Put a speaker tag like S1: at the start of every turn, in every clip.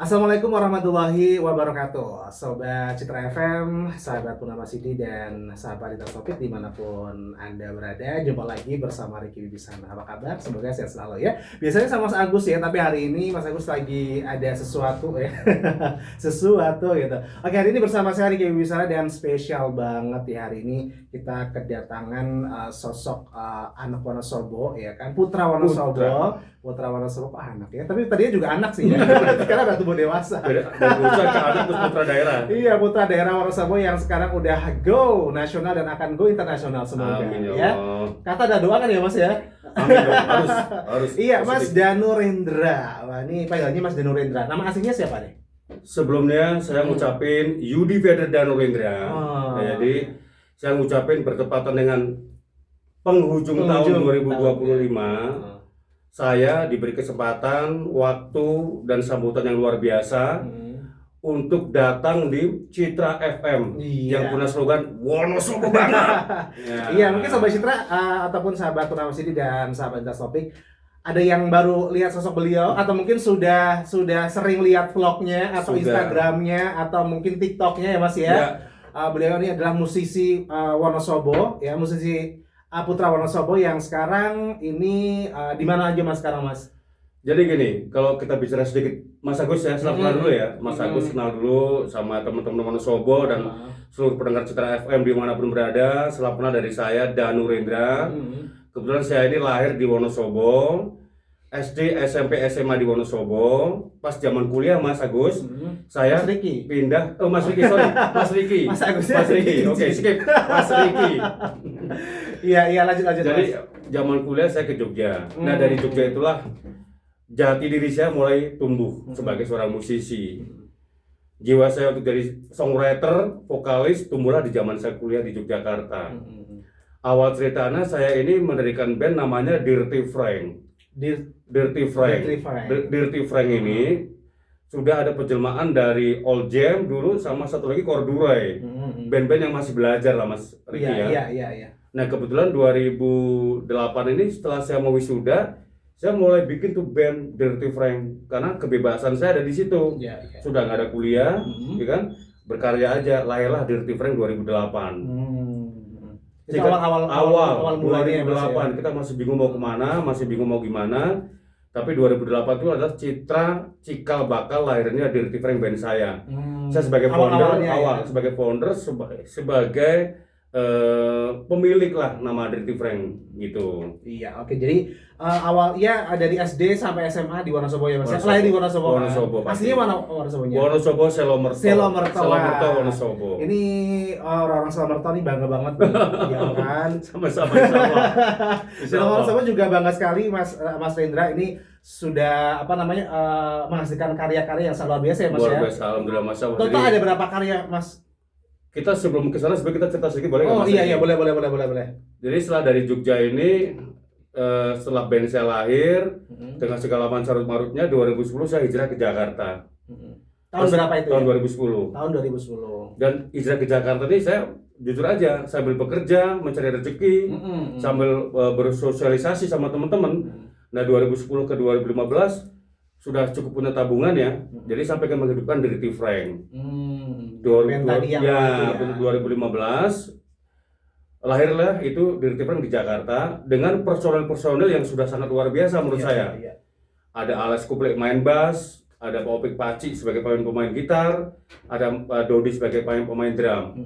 S1: Assalamualaikum warahmatullahi wabarakatuh. Sobat Citra FM, sahabat Purnama Sidi dan sahabat Lintas Topik dimanapun Anda berada. Jumpa lagi bersama Ricky Wibisana. Apa kabar? Semoga sehat selalu ya. Biasanya sama Mas Agus ya, tapi hari ini Mas Agus lagi ada sesuatu ya. Sesuatu gitu. Oke, hari ini bersama saya Ricky Wibisana dan spesial banget ya hari ini kita kedatangan sosok anak Wonosobo ya kan, Putra Wonosobo. Putra Wonosobo kok anak ya, tapi tadinya juga anak sih ya. Sekarang udah tumbuh dewasa.
S2: Berusaha ke anak terus putra daerah.
S1: Iya, putra daerah Wonosobo yang sekarang udah go nasional dan akan go internasional semoga.
S2: Amin
S1: Ya. Kata ada doa kan ya Mas ya?
S2: Amin dong, harus.
S1: Iya, Mas
S2: positif.
S1: Danu Rendra. Wah, ini panggilannya Mas Danu Rendra. Nama aslinya siapa nih?
S2: Sebelumnya saya ngucapin Yudi Feder Danurendra.
S1: Oh.
S2: Jadi saya ngucapin bertepatan dengan penghujung tahun 2025. Saya diberi kesempatan, waktu, dan sambutan yang luar biasa untuk datang di Citra FM yang punya slogan Wonosobo banget.
S1: Iya, mungkin Sobat Citra ataupun sahabat Purnama Sidi dan sahabat Lintas Topik ada yang baru lihat sosok beliau atau mungkin sudah sering lihat vlognya atau Instagramnya atau mungkin TikToknya ya Mas ya. Beliau ini adalah musisi Wonosobo ya, musisi Putra Wonosobo yang sekarang ini di mana aja Mas sekarang Mas?
S2: Jadi gini, kalau kita bicara sedikit Mas Agus ya, setelah kenal dulu ya. Mas Agus kenal dulu sama teman-teman Wonosobo dan seluruh pendengar Citra FM dimanapun berada. Salam kenal dari saya Danu Rendra. Kebetulan saya ini lahir di Wonosobo, SD, SMP, SMA di Wonosobo. Pas zaman kuliah Mas Agus, saya
S1: Mas Riki.
S2: pindah. Oh Mas Riki, sorry, Mas Riki.
S1: Mas Agus.
S2: Mas Riki, oke skip. Mas Riki.
S1: Iya lanjut.
S2: Jadi zaman kuliah saya ke Jogja. Nah dari Jogja itulah jati diri saya mulai tumbuh sebagai seorang musisi. Jiwa saya untuk jadi songwriter, vokalis tumbuhlah di zaman saya kuliah di Yogyakarta. Awal ceritanya saya ini mendirikan band namanya Dirty Frank. Dirty Frank ini sudah ada penjelmaan dari Old Jam dulu sama satu lagi Corduroy. Band-band yang masih belajar lah Mas Riki ya.
S1: Iya.
S2: Nah kebetulan 2008 ini setelah saya mau wisuda, saya mulai bikin tuh band Dirty Frank karena kebebasan saya ada di situ. Sudah nggak ada kuliah, ya kan? Berkarya aja, lahirlah Dirty Frank 2008.
S1: Itu awal mulanya
S2: 2008 kita masih bingung mau kemana, masih bingung mau gimana. Tapi 2008 itu adalah cikal bakal lahirnya Dirty Frank band saya. Saya sebagai founder sebagai founder sebagai pemilik lah nama Dirty Frank gitu. Iya,
S1: oke. Jadi awalnya dari SD sampai SMA di Wonosobo ya Mas. Lahir di Wonosobo. Aslinya mana Wonosobonya?
S2: Wonosobo Selomerto.
S1: Selomerto
S2: Wonosobo.
S1: Ini orang Selomerto nih bangga banget nih, ya kan?
S2: Sama-sama.
S1: Selomerto juga bangga sekali Mas Rendra ini sudah menghasilkan karya-karya yang sangat luar biasa ya Mas ya.
S2: Luar biasa, alhamdulillah Mas.
S1: Total ada berapa karya Mas?
S2: Kita sebelum ke sana sebenarnya kita cerita sedikit boleh
S1: Oh
S2: nggak Mas?
S1: iya boleh.
S2: Jadi setelah dari Jogja ini setelah band saya lahir dengan segala mancarut marutnya 2010 saya hijrah ke Jakarta.
S1: Tahun berapa itu?
S2: Tahun
S1: ya?
S2: 2010.
S1: Tahun 2010.
S2: Dan hijrah ke Jakarta ini saya jujur aja sambil bekerja mencari rezeki sambil bersosialisasi sama teman-teman. Nah 2010 ke 2015 sudah cukup punya tabungan ya, jadi sampai ke menghidupkan Dirty Frank. 2015 lahirlah itu Dirty Frank di Jakarta dengan personel yang sudah sangat luar biasa menurut saya. Ada Alex Kuplek main bass, ada Pak Opik Paci sebagai pemain gitar, ada Dodi sebagai pemain drum.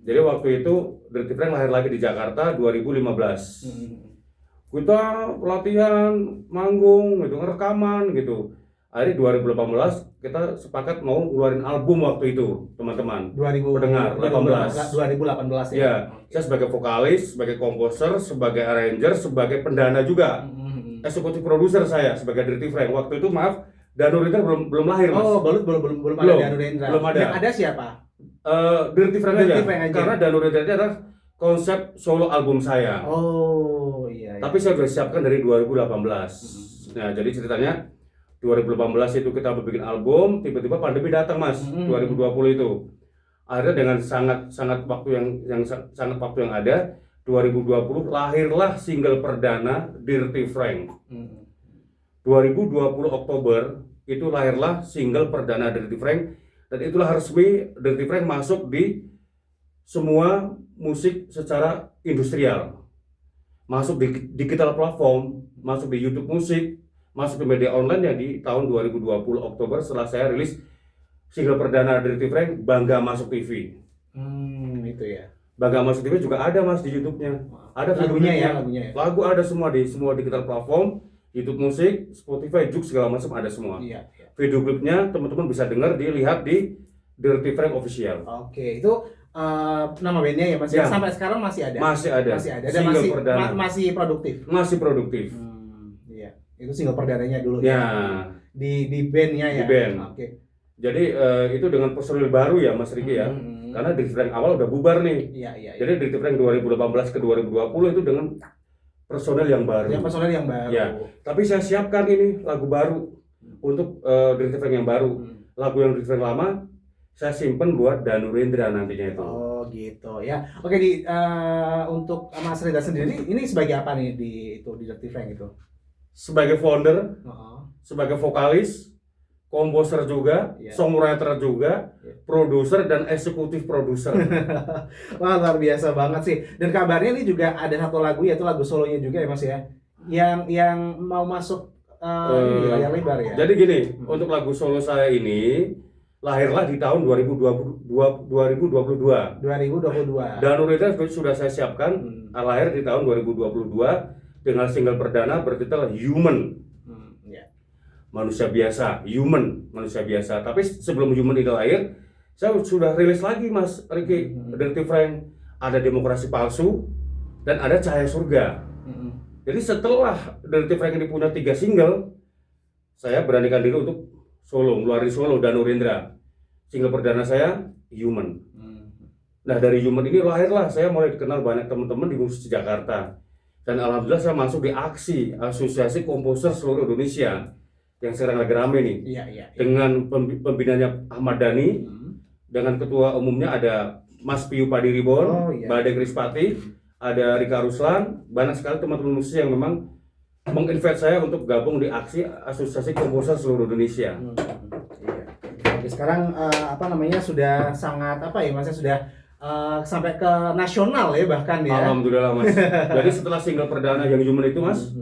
S2: Jadi waktu itu Dirty Frank lahir lagi di Jakarta 2015. Kita latihan, manggung, gitu, rekaman gitu. Akhirnya 2018 kita sepakat mau ngeluarin album waktu itu, teman-teman.
S1: 2018
S2: ya. Saya sebagai vokalis, sebagai komposer, sebagai arranger, sebagai pendana juga. Eksekutif produser saya sebagai Dirty Frank. Waktu itu maaf, Danu Rendra belum lahir, Mas.
S1: Oh, belum ada Danu Rendra.
S2: Belum ada.
S1: Yang ada siapa?
S2: Dirty Frank aja. Karena Danu Rendra itu adalah konsep solo album saya.
S1: Oh, iya.
S2: Tapi saya sudah siapkan dari 2018. Nah, jadi ceritanya 2018 itu kita bikin album, tiba-tiba pandemi datang Mas, 2020 itu. Akhirnya dengan sangat waktu yang ada, 2020 lahirlah single perdana Dirty Frank. 2020 Oktober itu lahirlah single perdana Dirty Frank, dan itulah resmi Dirty Frank masuk di semua musik secara industrial, masuk di digital platform, masuk di YouTube musik, masuk di media online ya di tahun 2020 Oktober setelah saya rilis single perdana Dirty Frank, Bangga Masuk TV.
S1: Itu ya.
S2: Bangga Masuk TV juga ada mas di YouTube-nya. Ada
S1: Lagunya
S2: videonya,
S1: lagunya ya.
S2: lagu ada semua di semua digital platform, YouTube musik, Spotify, Joox segala macam ada semua.
S1: Iya.
S2: Video klipnya teman-teman bisa dengar, dilihat di Dirty Frank Official.
S1: Oke, itu nama bandnya ya Mas.
S2: Ya.
S1: Sampai sekarang masih ada.
S2: Masih ada.
S1: Masih ada dan
S2: Single perdana.
S1: masih produktif.
S2: Masih produktif.
S1: Iya. Itu single perdananya dulu
S2: Ya,
S1: di bandnya ya.
S2: Di band.
S1: Oke.
S2: jadi itu dengan personil baru ya Mas Riki ya. Karena Dirty Frank awal udah bubar nih.
S1: Iya.
S2: Jadi Dirty Frank 2018 ke 2020 itu dengan personel yang baru.
S1: Yang personel yang baru.
S2: Ya. Tapi saya siapkan ini lagu baru untuk Dirty Frank yang baru. Lagu yang Dirty Frank lama saya simpen buat Danu Rendra nantinya itu.
S1: Oh gitu ya. Oke untuk Mas Rida sendiri ini sebagai apa nih di Dirty Frank itu?
S2: Sebagai founder,
S1: Oh.
S2: sebagai vokalis, komposer juga,
S1: Iya.
S2: songwriter juga,
S1: Iya.
S2: produser dan eksekutif produser.
S1: Wah luar biasa banget sih. Dan kabarnya ini juga ada satu lagu yaitu lagu solonya juga ya Mas ya. Yang mau masuk ini layar lebar ya.
S2: Jadi gini, untuk lagu solo saya ini lahirlah di tahun 2022.
S1: 2022.
S2: Danu Rendra sudah saya siapkan lahir di tahun 2022 dengan single perdana bertitel Human.
S1: Ya.
S2: Manusia biasa, manusia biasa. Tapi sebelum Human itu lahir, saya sudah rilis lagi Mas Riki, Dirty Frank, ada Demokrasi Palsu dan ada Cahaya Surga. Jadi setelah Dirty Frank ini punya 3 single, saya beranikan diri untuk ngeluarin solo Danu Rendra. Single perdana saya Human. Nah dari Human ini lahirlah saya mulai dikenal banyak teman-teman di musik Jakarta. Dan alhamdulillah saya masuk di aksi Asosiasi Komposer Seluruh Indonesia yang sekarang lagi rame nih.
S1: Iya.
S2: Dengan pembinanya Ahmad Dhani, dengan ketua umumnya ada Mas Piyu Padiribon, Bade Krispati, ada Rika Ruslan, banyak sekali teman-teman musisi yang memang menginvite saya untuk gabung di aksi Asosiasi Komposer Seluruh Indonesia.
S1: Iya. Oke, sekarang sudah sangat Mas sudah sampai ke nasional ya bahkan ya.
S2: Alhamdulillah Mas. Jadi setelah single perdana yang Human itu Mas,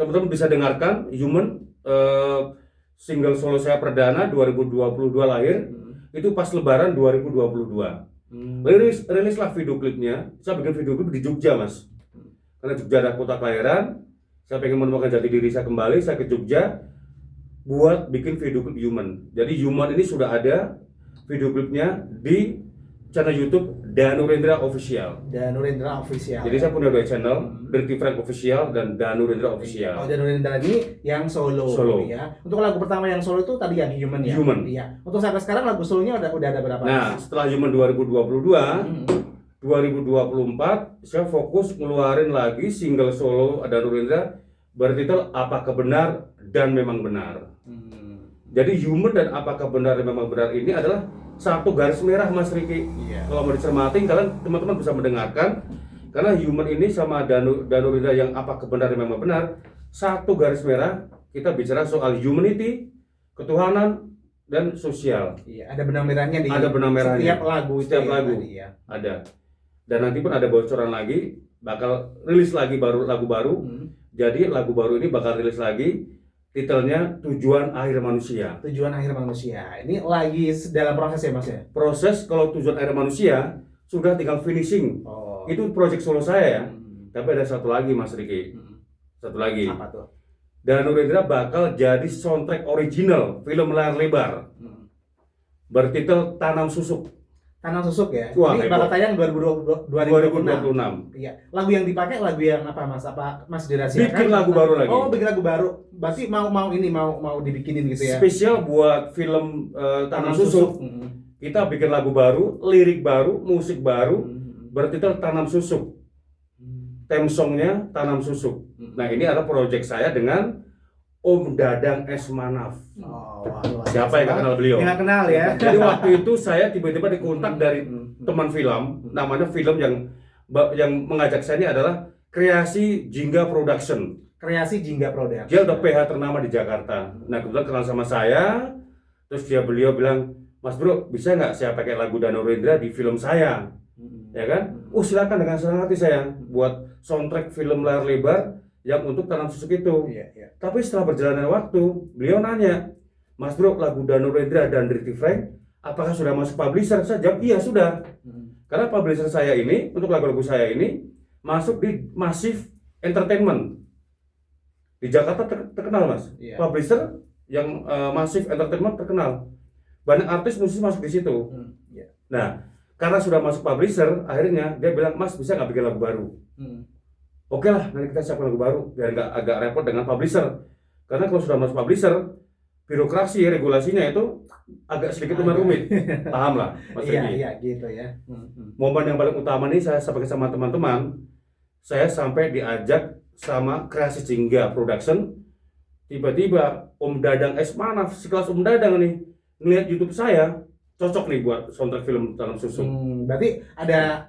S2: teman-teman bisa dengarkan Human, single solo saya perdana 2022 lahir, itu pas Lebaran 2022. Rilislah video klipnya. Saya bikin video klip di Jogja Mas, karena Jogja adalah kota kelahiran. Saya pengen menemukan jati diri saya kembali. Saya ke Jogja buat bikin video klip Human. Jadi Human ini sudah ada video klipnya di channel YouTube Danu Rendra Official.
S1: Danu Rendra Official.
S2: Jadi saya punya 2 channel, Dirty Frank Official dan Danu Rendra Official.
S1: Oh, Danu Rendra ini yang solo. Ya. Untuk lagu pertama yang solo itu tadi yang Human ya.
S2: Human.
S1: Iya. Untuk sampai sekarang lagu solonya udah ada berapa?
S2: Nah, setelah Human 2022, 2024 saya fokus ngeluarin lagi single solo Danu Rendra bertitel Apakah Benar dan Memang Benar. Jadi Human dan Apakah Benar dan Memang Benar ini adalah satu garis merah Mas Riki. Kalau mau dicermati, kalian teman-teman bisa mendengarkan, karena Human ini sama Danu Rendra yang Apakah Benar dan Memang Benar, satu garis merah. Kita bicara soal humanity, ketuhanan, dan sosial.
S1: Iya, ada benang merahnya di
S2: ada benang merahnya.
S1: Setiap lagu.
S2: Setiap lagu tadi, ya. Ada. Dan nanti pun ada bocoran lagi, bakal rilis lagi lagu baru. Jadi lagu baru ini bakal rilis lagi. Titelnya Tujuan Akhir Manusia.
S1: Tujuan Akhir Manusia. Ini lagi dalam proses ya Mas ya?
S2: Proses. Kalau Tujuan Akhir Manusia sudah tinggal finishing. Itu project solo saya ya. Tapi ada satu lagi Mas Riki. Satu lagi.
S1: Apa tuh?
S2: Danu Rendra bakal jadi soundtrack original film layar lebar. Bertitel Tanam Susuk.
S1: Tanam Susuk ya.
S2: Wah,
S1: ini bakal tayang 2026. Iya. Lagu yang dipakai lagu yang apa Mas? Apa Mas dirahasiakan?
S2: Bikin lagu baru lagi.
S1: Oh, bikin lagu baru. Berarti mau dibikinin gitu ya.
S2: Spesial buat film Tanam Susuk. Kita bikin lagu baru, lirik baru, musik baru, bertitel Tanam Susuk. Theme songnya Tanam Susuk. Nah, ini adalah proyek saya dengan Om Dadang S. Manaf. Siapa yang gak kenal beliau?
S1: Nggak kenal ya.
S2: Jadi waktu itu saya tiba-tiba dikontak dari teman film, namanya film yang mengajak saya ini adalah Kreasi Jingga Production.
S1: Kreasi Jingga Production.
S2: Dia udah PH ternama di Jakarta. Nah kebetulan kenal sama saya, terus beliau bilang, Mas Bro, bisa nggak saya pakai lagu Danau Rendra di film saya? Ya kan? Silakan, dengan senang hati saya buat soundtrack film layar lebar yang untuk Tanam Susuk itu.
S1: Iya.
S2: Tapi setelah berjalannya waktu, beliau nanya, Mas Bro, lagu Danau Rendra dan Dirty Frank, apakah sudah masuk publisher? Saya jawab, iya sudah. Karena publisher saya ini, untuk lagu-lagu saya ini, masuk di Massive Entertainment. Di Jakarta terkenal, Mas.
S1: Iya.
S2: Publisher yang Massive Entertainment terkenal. Banyak artis musisi masuk di situ.
S1: Iya.
S2: Nah, karena sudah masuk publisher, akhirnya dia bilang, Mas bisa nggak bikin lagu baru? Oke lah, nanti kita siapkan lagu baru, biar nggak agak repot dengan publisher. Karena kalau sudah masuk publisher, birokrasi, regulasinya itu agak sedikit lumayan rumit. Paham lah, Mas Riki?
S1: Iya, gitu ya.
S2: Momen yang paling utama nih saya sampaikan sama teman-teman, saya sampai diajak sama Kreasi Jingga Production. Tiba-tiba Om Dadang S. Manaf, sekelas Om Dadang nih, ngeliat YouTube saya, cocok nih buat soundtrack film Tanam Susuk.
S1: Berarti ada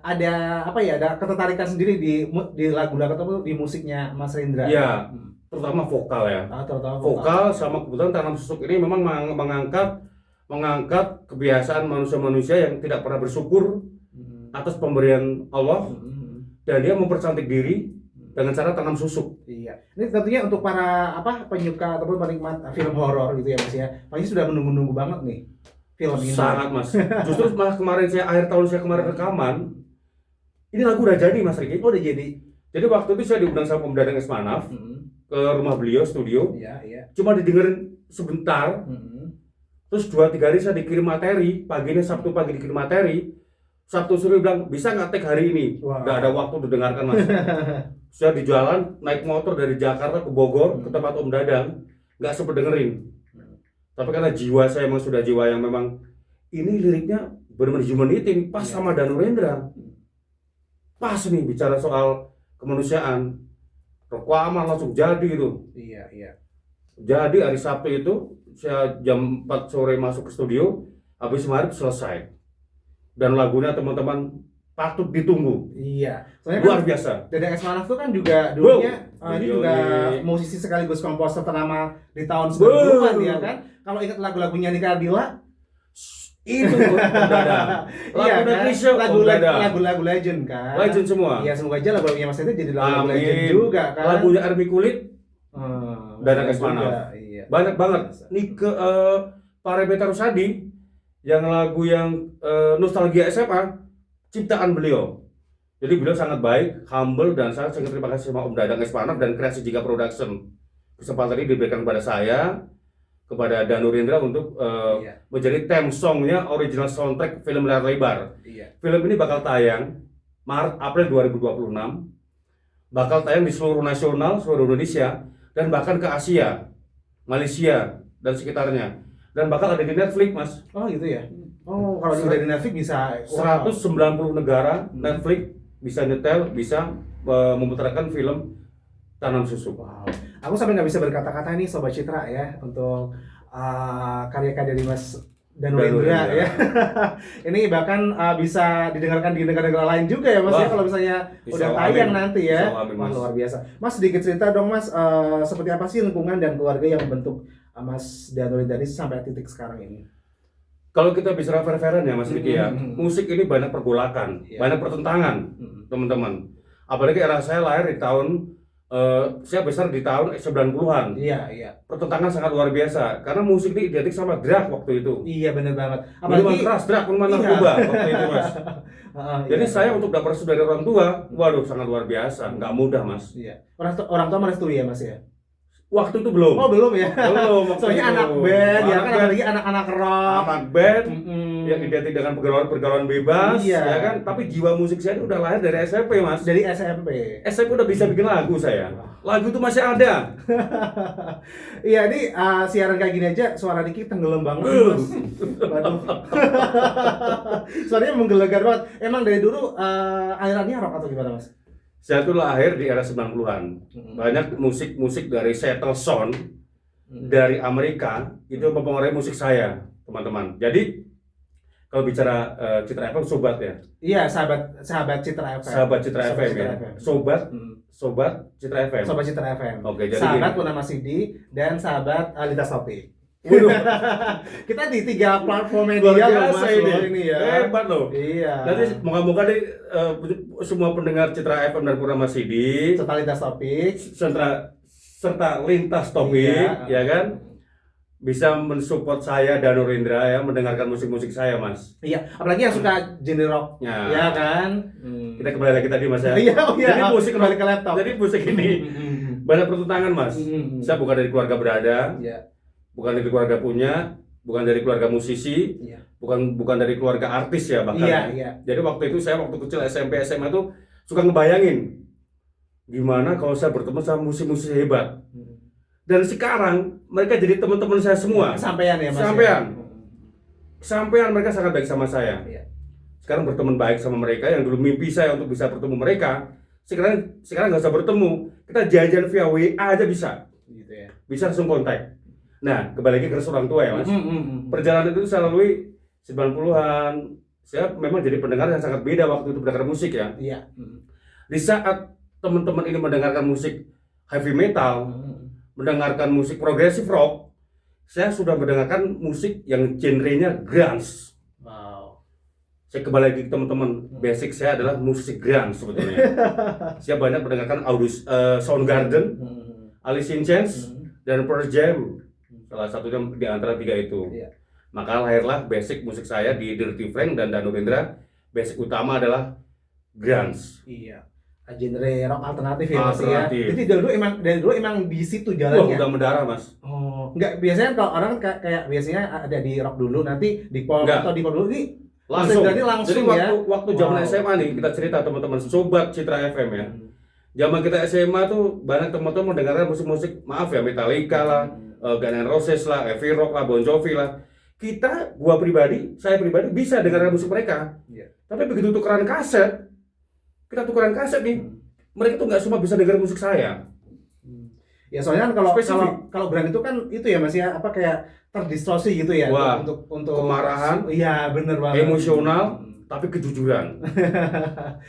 S1: apa ya? Ada ketertarikan sendiri di lagu-lagu atau di musiknya Mas Rendra.
S2: Iya, terutama vokal ya.
S1: Terutama
S2: Vokal sama kebetulan Tanam Susuk ini memang mengangkat kebiasaan manusia-manusia yang tidak pernah bersyukur atas pemberian Allah, dan dia mempercantik diri dengan cara tanam susuk.
S1: Iya. Ini tentunya untuk para penyuka ataupun penikmat film horor gitu ya Mas ya. Pasti sudah menunggu-nunggu banget nih film ini.
S2: Sangat, Mas. Justru malah kemarin akhir tahun saya kemarin rekaman, ini lagu udah jadi, Mas Riki.
S1: Udah jadi.
S2: Jadi waktu itu saya diundang sama Om Dadang S. Manaf ke rumah beliau, studio.
S1: Iya.
S2: Cuma didengerin sebentar. Terus 2-3 hari saya dikirim materi. Paginya Sabtu pagi dikirim materi. Sabtu sore bilang, bisa nggak take hari ini?
S1: Wow.
S2: Nggak ada waktu didengarkan, Mas. Saya di jalan naik motor dari Jakarta ke Bogor ke tempat Om Dadang, nggak sempet dengerin. Tapi karena jiwa saya memang sudah jiwa yang memang ini liriknya benar-benar humanity, pas sama Danau Rendra. Pas nih bicara soal kemanusiaan. Rekaman langsung jadi itu.
S1: Iya.
S2: Jadi hari Sabtu itu saya jam 4 sore masuk ke studio, habis maghrib selesai. Dan lagunya teman-teman patut ditunggu.
S1: Iya. Soalnya
S2: Luar biasa.
S1: Dadang S. Manaf itu kan juga dulunya ini juga
S2: Ini.
S1: musisi sekaligus komposer ternama di tahun 90-an ya kan. Kalau ingat lagu-lagunya Nika Ardila,
S2: Itu Om Dadang.
S1: iya
S2: Lagu
S1: kan?
S2: Indonesia, Om Dadang.
S1: Lagu-lagu legend kan.
S2: Legend semua.
S1: Iya, semoga aja lagu-lagunya Mas Hendra jadi lagu
S2: Amin.
S1: legend juga kan.
S2: Lagunya Army Kulit, Dadang S.
S1: juga,
S2: Manaf.
S1: Iya.
S2: banyak banget. Nih ke Parebeta Rusadi, yang lagu yang Nostalgia SMA, ciptaan beliau. Jadi beliau sangat baik, humble, dan saya sangat terima kasih sama Om Dadang S. Manaf dan Kreasi Jingga Production. Kesempatan ini diberikan kepada saya, kepada Danau Rendra untuk menjadi theme songnya original soundtrack film layar lebar.
S1: Iya.
S2: Film ini bakal tayang Maret April 2026, bakal tayang di seluruh nasional, seluruh Indonesia, dan bahkan ke Asia, Malaysia, dan sekitarnya. Dan bakal ada di Netflix, Mas.
S1: Oh gitu ya. Oh, kalau sudah di Netflix bisa
S2: 190 negara Netflix bisa nyetel, bisa memutarkan film Tanam Susuk.
S1: Wow. Aku sampai nggak bisa berkata-kata nih Sobat Citra ya untuk karya-karya dari Mas Danau Rendra ya. Ini bahkan bisa didengarkan di negara-negara lain juga ya Mas.
S2: Wah,
S1: ya kalau misalnya udah tayang nanti ya. Wah, luar biasa. Mas, sedikit cerita dong Mas, seperti apa sih lingkungan dan keluarga yang membentuk Mas Danau Rendra ini sampai titik sekarang ini?
S2: Kalau kita bicara referen ya Mas Riki ya, musik ini banyak pergolakan, banyak pertentangan, teman-teman. Apalagi era saya lahir di tahun saya besar di tahun 90-an.
S1: Iya.
S2: Pertentangan sangat luar biasa karena musik ini identik sama drag waktu itu.
S1: Iya, benar banget.
S2: Minuman keras, drag, minuman narkoba waktu itu, Mas. Jadi
S1: iya.
S2: saya untuk dapat restu dari orang tua, waduh sangat luar biasa, nggak mudah, Mas.
S1: Iya. Orang tua merestui ya Mas ya?
S2: Waktu itu belum.
S1: Oh, belum ya.
S2: Belum. waktu
S1: Soalnya
S2: itu.
S1: anak band ya
S2: Anak
S1: kan,
S2: band,
S1: apalagi anak-anak rock.
S2: anak band
S1: Mm-mm.
S2: yang identik dengan pergaulan bebas,
S1: Iya.
S2: ya kan. Tapi jiwa musik saya ini udah lahir dari SMP, Mas.
S1: Dari SMP.
S2: SMP udah bisa bikin lagu saya. Lagu itu masih ada.
S1: Iya, ini siaran kayak gini aja suara Diki tenggelam banget Mas. Waduh. Suaranya menggelegar banget. Emang dari dulu alirannya rock atau gimana Mas?
S2: Saya tuh lahir di era 90-an. Banyak musik-musik dari Seattle Sound dari Amerika itu mempengaruhi musik saya, teman-teman. Jadi kalau bicara Citra FM sobat ya.
S1: Iya, sahabat Citra FM.
S2: Sahabat Citra FM ya. Sobat Citra FM.
S1: Sobat Citra FM.
S2: Oke, jadi
S1: sahabat
S2: gini.
S1: Purnama Sidi dan sahabat Lintas Topik.
S2: Waduh,
S1: Kita di 3 platform
S2: luar
S1: media loh
S2: biasa
S1: Mas loh ini ya.
S2: Hebat loh.
S1: Iya.
S2: Nanti moga-moga deh semua pendengar Citra FM dan Purnama Sidi
S1: Serta Lintas Topik.
S2: serta Lintas Topik,
S1: Iya.
S2: ya kan, bisa mensupport saya dan Nurindra ya, mendengarkan musik-musik saya, Mas.
S1: Iya, apalagi yang suka genre rock.
S2: Ya.
S1: Ya kan?
S2: Kita kembali lagi tadi, Mas ya.
S1: Iya, iya.
S2: Jadi musik
S1: kembali ke laptop.
S2: Jadi musik ini banyak pertentangan, Mas. Saya bukan dari keluarga berada,
S1: Iya.
S2: bukan dari keluarga punya, bukan dari keluarga musisi,
S1: Iya.
S2: bukan dari keluarga artis ya bahkan.
S1: Iya,
S2: ya.
S1: iya.
S2: Jadi waktu itu saya waktu kecil SMP SMA tuh suka ngebayangin gimana kalau saya bertemu sama musisi-musisi hebat. Dan sekarang mereka jadi teman-teman saya semua.
S1: Kesampaian ya Mas.
S2: Kesampaian.
S1: Ya?
S2: Sampean mereka sangat baik sama saya.
S1: Iya.
S2: Sekarang berteman baik sama mereka yang dulu mimpi saya untuk bisa bertemu mereka. Sekarang nggak usah bertemu. Kita jajan via WA aja bisa.
S1: Gitu ya.
S2: Bisa langsung kontak. Nah, kembali lagi ke orang tua ya, Mas. Perjalanan itu saya lalui 90-an. Saya memang jadi pendengar yang sangat beda waktu itu mendengar musik ya.
S1: Iya.
S2: Di saat teman-teman ini mendengarkan musik heavy metal, mendengarkan musik progressive rock, saya sudah mendengarkan musik yang genrenya grunge.
S1: Wow.
S2: Saya kembali lagi ke teman-teman, basic saya adalah musik grunge sebetulnya. Saya banyak mendengarkan Soundgarden, Alice in Chains, dan Pearl Jam. Salah satunya di antara 3 itu.
S1: Iya.
S2: Maka lahirlah basic musik saya di Dirty Frank dan Danu Rendra. Basic utama adalah grunge.
S1: Iya. Genre rock alternatif ya Mas ya.
S2: Alternatif.
S1: Jadi dari dulu emang di situ
S2: Wah,
S1: jalannya.
S2: udah mendarah, Mas.
S1: Oh, enggak biasanya kalau orang kayak biasanya ada di rock dulu nanti di pop
S2: Enggak.
S1: atau di pop dulu ini
S2: Langsung.
S1: Jadi langsung
S2: Jadi
S1: ya.
S2: waktu zaman
S1: Wow.
S2: SMA nih, kita cerita teman-teman sobat Citra FM ya. Zaman kita SMA tuh banyak teman-teman mendengarkan musik-musik, maaf ya, Metallica lah, Guns N' Roses lah, Heavy Rock lah, Bon Jovi lah. Saya pribadi bisa dengarkan musik mereka.
S1: Iya.
S2: Tapi begitu tukeran kaset, kita tukeran kaset nih, mereka tuh nggak semua bisa dengar musik saya.
S1: Ya soalnya kan kalau
S2: Spesifik.
S1: brand itu kan itu ya Mas ya apa kayak terdistorsi gitu ya
S2: Wah,
S1: untuk
S2: kemarahan,
S1: iya bener banget.
S2: emosional, tapi kejujuran.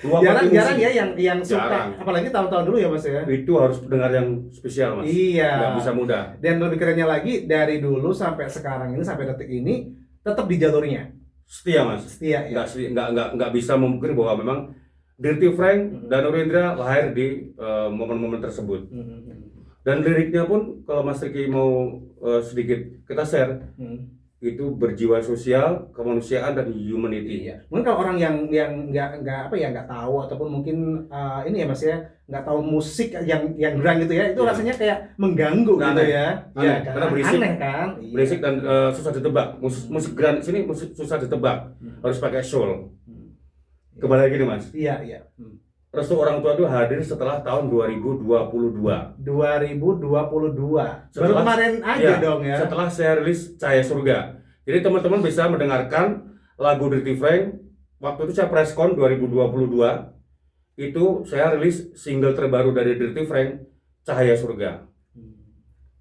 S2: Luapan
S1: Jarang
S2: emosi.
S1: ya yang suka
S2: Jarang.
S1: apalagi tahun-tahun dulu ya Mas ya.
S2: Itu harus dengar yang spesial, Mas.
S1: Iya.
S2: Nggak bisa mudah.
S1: Dan lebih kerennya lagi dari dulu sampai sekarang ini sampai detik ini tetap di jalurnya.
S2: Setia, Mas.
S1: Setia ya.
S2: Nggak bisa memungkiri bahwa memang Dirty Frank dan Nurendra lahir di momen-momen tersebut. Dan liriknya pun kalau Mas Riki mau sedikit kita share, itu berjiwa sosial, kemanusiaan dan humanity.
S1: Iya. Mungkin kalau orang yang nggak tahu ataupun mungkin ini ya Mas ya nggak tahu musik yang grunge gitu ya itu
S2: Iya.
S1: rasanya kayak mengganggu
S2: Nah,
S1: gitu
S2: aneh.
S1: ya.
S2: Aneh.
S1: Ya,
S2: Karena berisik.
S1: Aneh kan. Iya.
S2: Berisik dan susah ditebak. Musik grunge sini musik susah ditebak. Harus pakai soul. Kembali lagi nih, Mas.
S1: Iya iya.
S2: Restu orang tua itu hadir setelah tahun 2022.
S1: 2022. Baru
S2: Setelah-
S1: kemarin aja
S2: Iya,
S1: dong ya.
S2: Setelah saya rilis Cahaya Surga. Jadi teman-teman bisa mendengarkan lagu Dirty Frank. Waktu itu saya preskon 2022. Itu saya rilis single terbaru dari Dirty Frank, Cahaya Surga.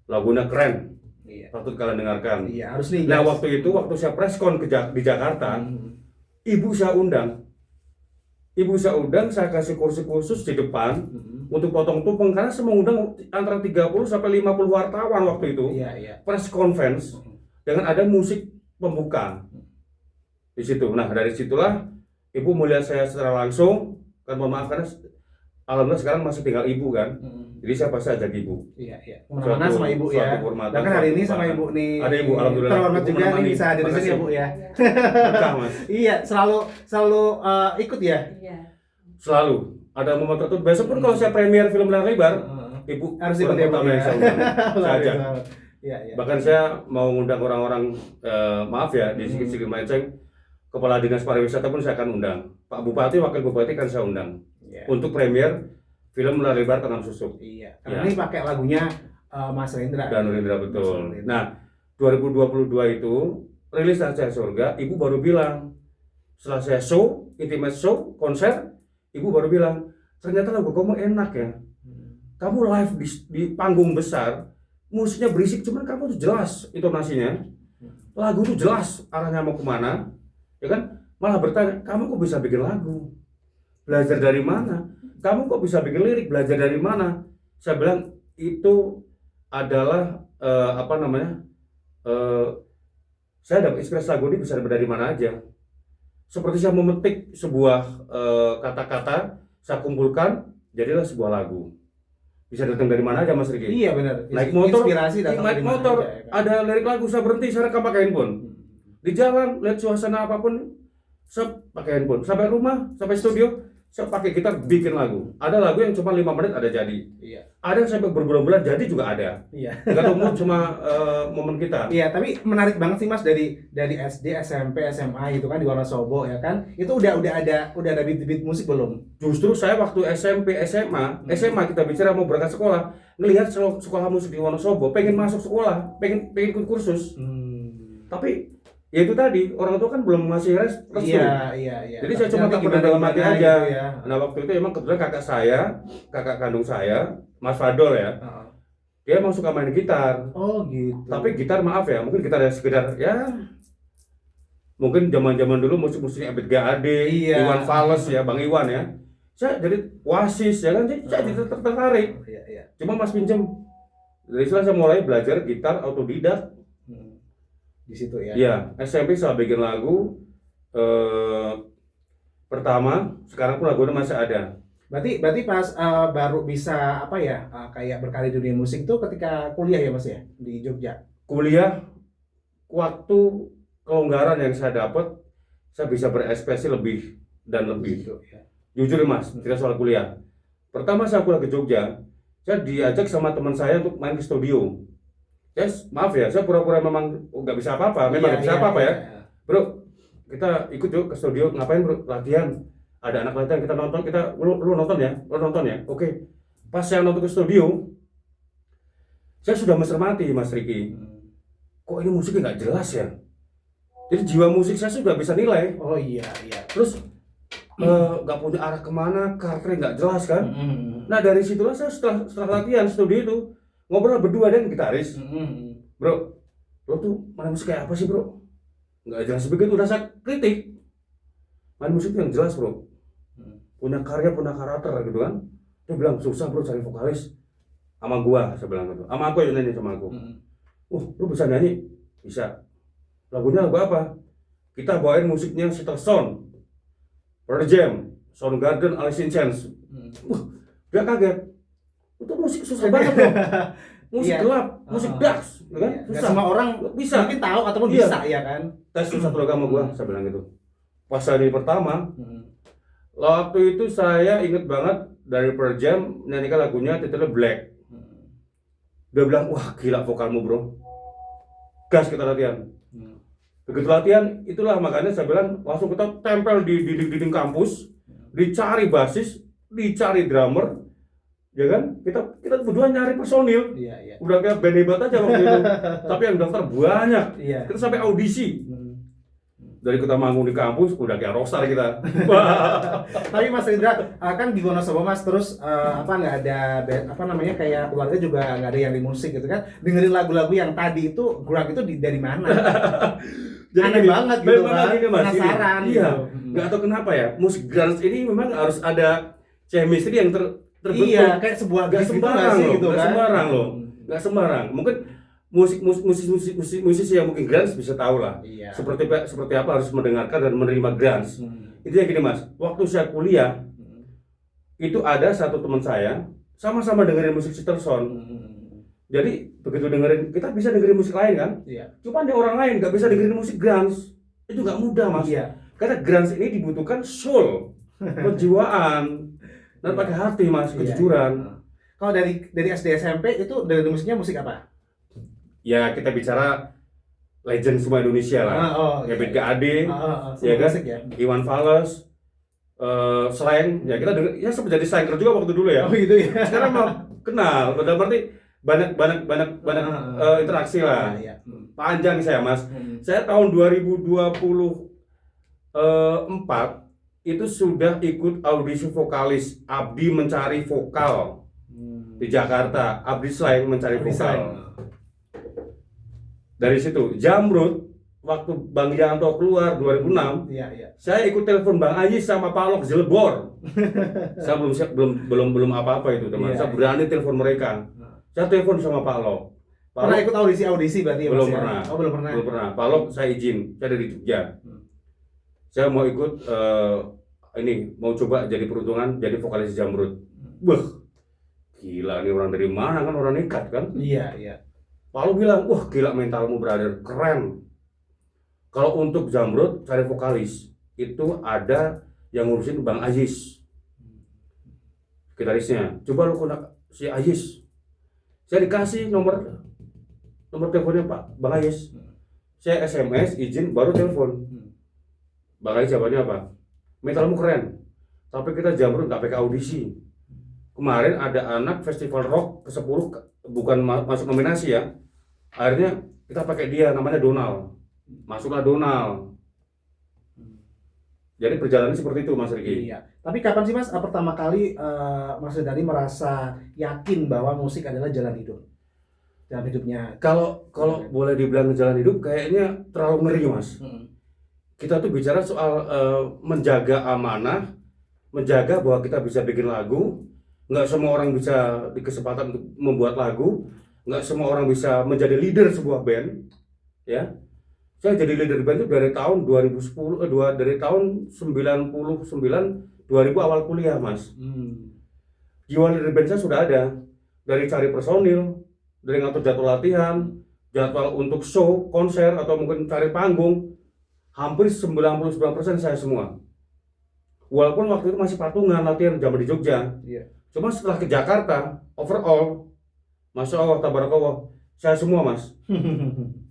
S2: Lagunya keren.
S1: Iya.
S2: Patut kalian dengarkan.
S1: Iya, harus nih.
S2: Nah,
S1: guys.
S2: waktu itu waktu saya preskon di Jakarta, ibu saya undang. Saya kasih kursi khusus di depan untuk potong tumpeng karena saya mengundang antara 30 sampai 50 wartawan waktu itu.
S1: Iya iya.
S2: Press conference dengan ada musik pembuka di situ. Nah, dari situlah ibu melihat saya secara langsung. Kan mohon maaf karena alhamdulillah sekarang masih tinggal ibu kan. Jadi saya pasti ajak ibu.
S1: Iya iya. Kemana-mana sama ibu ya.
S2: Suatu kehormatan,
S1: Bahkan hari ini
S2: suatu
S1: sama
S2: kehormatan.
S1: ibu nih.
S2: Ada ibu, alhamdulillah.
S1: Terhormat
S2: Ibu
S1: juga nih
S2: menemani.
S1: bisa ada di sini ya
S2: Makasih.
S1: Bu ya.
S2: Berkah, Mas.
S1: Iya, selalu ikut ya.
S3: Iya.
S2: Selalu ada momen tertentu. Besok pun kalau saya premier film layar lebar, ibu
S1: Harus ikut ya Bu
S2: pertama
S1: ya.
S2: yang saya undang. Saya ajak.
S1: Iya iya.
S2: Bahkan saya mau ngundang orang-orang, maaf ya, di Sikit Melenceng, kepala dinas pariwisata pun saya akan undang. Pak Bupati, Wakil Bupati kan saya undang
S1: Iya.
S2: untuk premier film layar lebar Tanam Susuk.
S1: Iya.
S2: Ya.
S1: Karena ini pakai lagunya Mas Rendra.
S2: Dan Nurindra betul.
S1: Mas Rendra.
S2: Nah, 2022 itu rilis Cahaya Surga, ibu baru bilang setelah saya show, intimate show, konser, ibu baru bilang ternyata lagu kamu enak ya. Kamu live di panggung besar, musiknya berisik, cuman kamu tuh jelas intonasinya. Lagu tuh jelas arahnya mau kemana. ya kan? Malah bertanya, kamu kok bisa bikin lagu? Belajar dari mana? Kamu kok bisa bikin lirik? Belajar dari mana? Saya bilang itu adalah apa namanya? Saya dapat inspirasi lagu ini bisa dari mana aja. Seperti saya memetik sebuah kata-kata, saya kumpulkan, jadilah sebuah lagu. Bisa datang dari mana aja, Mas Riki.
S1: Iya benar.
S2: Naik motor,
S1: Inspirasi datang
S2: naik
S1: dari mana
S2: motor,
S1: aja, ya kan?
S2: ada lirik lagu, saya berhenti, saya rekam pakai handphone. Di jalan, lihat suasana apapun, saya pakai handphone. Sampai rumah, sampai studio, saya pakai gitar bikin lagu. Ada lagu yang cuma 5 menit ada jadi.
S1: Iya.
S2: Ada yang sampai berbulan-bulan jadi juga ada.
S1: Iya.
S2: Tergantung mood cuma momen kita.
S1: Iya, tapi menarik banget sih Mas dari SD, SMP, SMA gitu kan di Wonosobo ya kan. Itu udah ada bibit-bibit musik belum?
S2: Justru saya waktu SMP, SMA kita bicara mau berangkat sekolah, ngelihat sekolah musik di Wonosobo, pengen masuk sekolah, pengen ikut kursus. Tapi ya itu tadi, orang tua kan belum ngasih restu.
S1: Iya.
S2: Jadi saya cuma
S1: Nanti
S2: takut dalam hati
S1: gimana
S2: aja.
S1: gitu ya.
S2: Nah waktu itu emang kebetulan kakak kandung saya, Mas Fadol ya,
S1: Heeh.
S2: dia emang suka main gitar.
S1: Oh gitu.
S2: Tapi gitar maaf ya, mungkin gitar ya sekedar ya, mungkin zaman dulu musik-musiknya Ebit G.Ade,
S1: Iya.
S2: Iwan Fals ya, Bang Iwan ya. Saya jadi wasis ya kan, saya jadi tertarik.
S1: Iya.
S2: Cuma Mas pinjam. Dari situ saya mulai belajar gitar autodidak.
S1: Di situ ya.
S2: Iya, SMP saya bikin lagu pertama, sekarang pun lagunya masih ada.
S1: Berarti pas baru bisa apa ya kayak berkarir di dunia musik tuh ketika kuliah ya Mas ya di Jogja.
S2: Kuliah, waktu kelonggaran yang saya dapat, saya bisa berekspresi lebih dan lebih.
S1: Gitu, ya.
S2: Jujur Mas, cerita soal kuliah. Pertama saya kuliah ke Jogja, saya diajak sama teman saya untuk main ke studio. Maaf ya, saya pura-pura memang nggak bisa apa-apa, memang nggak bisa apa-apa ya. Bro, kita ikut yuk ke studio, ngapain bro? Latihan. Ada anak latihan, kita nonton, lu nonton ya. Oke. Pas saya nonton ke studio, saya sudah mencermati Mas Riki. Kok ini musiknya nggak jelas ya? Jadi jiwa musik saya sudah bisa nilai.
S1: Oh iya.
S2: Terus nggak punya arah kemana, karakternya nggak jelas kan? Nah dari situlah saya setelah latihan studio itu ngobrol berdua dengan gitaris. Bro, lo tuh main musik kayak apa sih bro? Nggak jelas begitu, udah saya kritik. Main musik yang jelas bro, punya karya, punya karakter gitu kan. Dia bilang susah bro cari vokalis. Sama gua, saya bilang gitu. Sama aku yang nyanyi sama aku. Lu bisa nyanyi? Bisa. Lagunya lagu apa? Kita bawain musiknya Stone, Pearl Jam, Soundgarden, Alice in Chains. Dia kaget. Itu musik susah banget loh. Musik gelap, musik dark, kan? Susah.
S1: Semua orang
S2: bisa.
S1: mungkin tahu ataupun
S2: Iya.
S1: bisa ya kan.
S2: Tes susah program sama gua, saya bilang gitu. Pas hari pertama, waktu itu saya inget banget dari Pearl Jam nyanyikan lagunya titelnya Black. Dia bilang, wah gila vokalmu bro. Gas kita latihan. Begitu latihan, itulah makanya saya bilang langsung kita tempel di dinding kampus, dicari basis, dicari drummer, ya kan? Kita berdua nyari personil.
S1: Iya.
S2: Udah kayak band hebat aja waktu itu. Tapi yang daftar banyak.
S1: Iya.
S2: Kita sampai audisi. Dari kita manggung di kampus udah kayak rockstar kita.
S1: Tapi Mas Rindra kan di Wonosobo Mas terus nggak ada apa namanya kayak keluarga juga nggak ada yang di musik gitu kan. Dengerin lagu-lagu yang tadi itu grunge itu dari mana? Jadi aneh banget gitu kan. Penasaran.
S2: Iya. Nggak tahu kenapa ya. Musik grunge ini memang harus ada chemistry yang terbentuk.
S1: Iya, kayak sebuah
S2: nggak sembarang loh,
S1: gitu
S2: nggak
S1: kan.
S2: sembarang loh, nggak sembarang. Mungkin musisi yang mungkin grunge bisa tahu lah.
S1: Iya.
S2: Seperti apa harus mendengarkan dan menerima grunge. Intinya gini Mas, waktu saya kuliah itu ada satu teman saya sama-sama dengerin musik Stone. Jadi begitu dengerin, kita bisa dengerin musik lain kan?
S1: Iya.
S2: Cuma ada orang lain nggak bisa dengerin musik grunge. Itu nggak mudah Mas.
S1: Iya.
S2: Karena grunge ini dibutuhkan soul, kejiwaan, dan pakai hati Mas, kejujuran.
S1: Kalau dari SD SMP itu dari musiknya musik apa?
S2: Ya kita bicara legend semua Indonesia lah. Ebit G.Ade, ya kan?
S1: Musik ya.
S2: Iwan Fals, Slang, ya kita denger, ya sempat jadi slanker juga waktu dulu ya.
S1: Oh gitu ya.
S2: Sekarang mah kenal, pada berarti banyak interaksi lah.
S1: Iya.
S2: Panjang saya Mas. Saya tahun 2024 itu sudah ikut audisi vokalis Abdi Mencari Vokal di Jakarta. Abdi Slang Mencari Vokal. Dari situ Jamrud waktu Bang Yanto keluar 2006,
S1: Iya.
S2: saya ikut telepon Bang Ajis sama Pak Lok Jelebor. Saya belum siap, belum apa-apa itu teman.
S1: Iya,
S2: Saya berani telepon mereka. Saya telepon sama Pak Lok. Pak
S1: Pernah
S2: Lok
S1: ikut audisi berarti ya Mas?
S2: belum
S1: ya?
S2: pernah.
S1: Oh, belum pernah.
S2: Belum pernah. Pak Lok saya izin, saya dari Jogja. Saya mau ikut ini, mau coba jadi peruntungan, jadi vokalis Jamrud. Wah, gila nih orang dari mana kan, orang nekat kan?
S1: Iya.
S2: Pak Lok bilang, wah gila mentalmu brother, keren. Kalau untuk Jamrud cari vokalis itu ada yang ngurusin Bang Aziz, gitarisnya. Coba lu kontak si Aziz. Saya dikasih nomor teleponnya Pak Bang Aziz. Saya SMS izin baru telepon. Bang Aziz jawabannya apa? Metalmu keren, tapi kita Jamrud nggak pakai audisi. Kemarin ada anak festival rock ke-10 bukan masuk nominasi ya. Akhirnya kita pakai dia, namanya Donald. Masuklah Donald. Jadi perjalanan seperti itu Mas Riki.
S1: Iya. Tapi kapan sih Mas pertama kali Mas Dani merasa yakin bahwa musik adalah jalan hidup? Jalan hidupnya.
S2: Kalau boleh dibilang jalan hidup kayaknya terlalu ngeri Mas. Kita tuh bicara soal menjaga amanah, menjaga bahwa kita bisa bikin lagu. Nggak semua orang bisa di kesempatan untuk membuat lagu. Nggak semua orang bisa menjadi leader sebuah band. Ya. Saya jadi leader band itu dari tahun 2010, dari tahun 99, 2000 awal kuliah Mas. Jiwa leader band saya sudah ada. Dari cari personil, dari ngatur jadwal latihan, jadwal untuk show, konser, atau mungkin cari panggung. Hampir 99% saya semua. Walaupun waktu itu masih patungan latihan zaman di Jogja.
S1: Iya.
S2: Cuma setelah ke Jakarta, overall, Masya Allah, tabarakallah, saya semua Mas.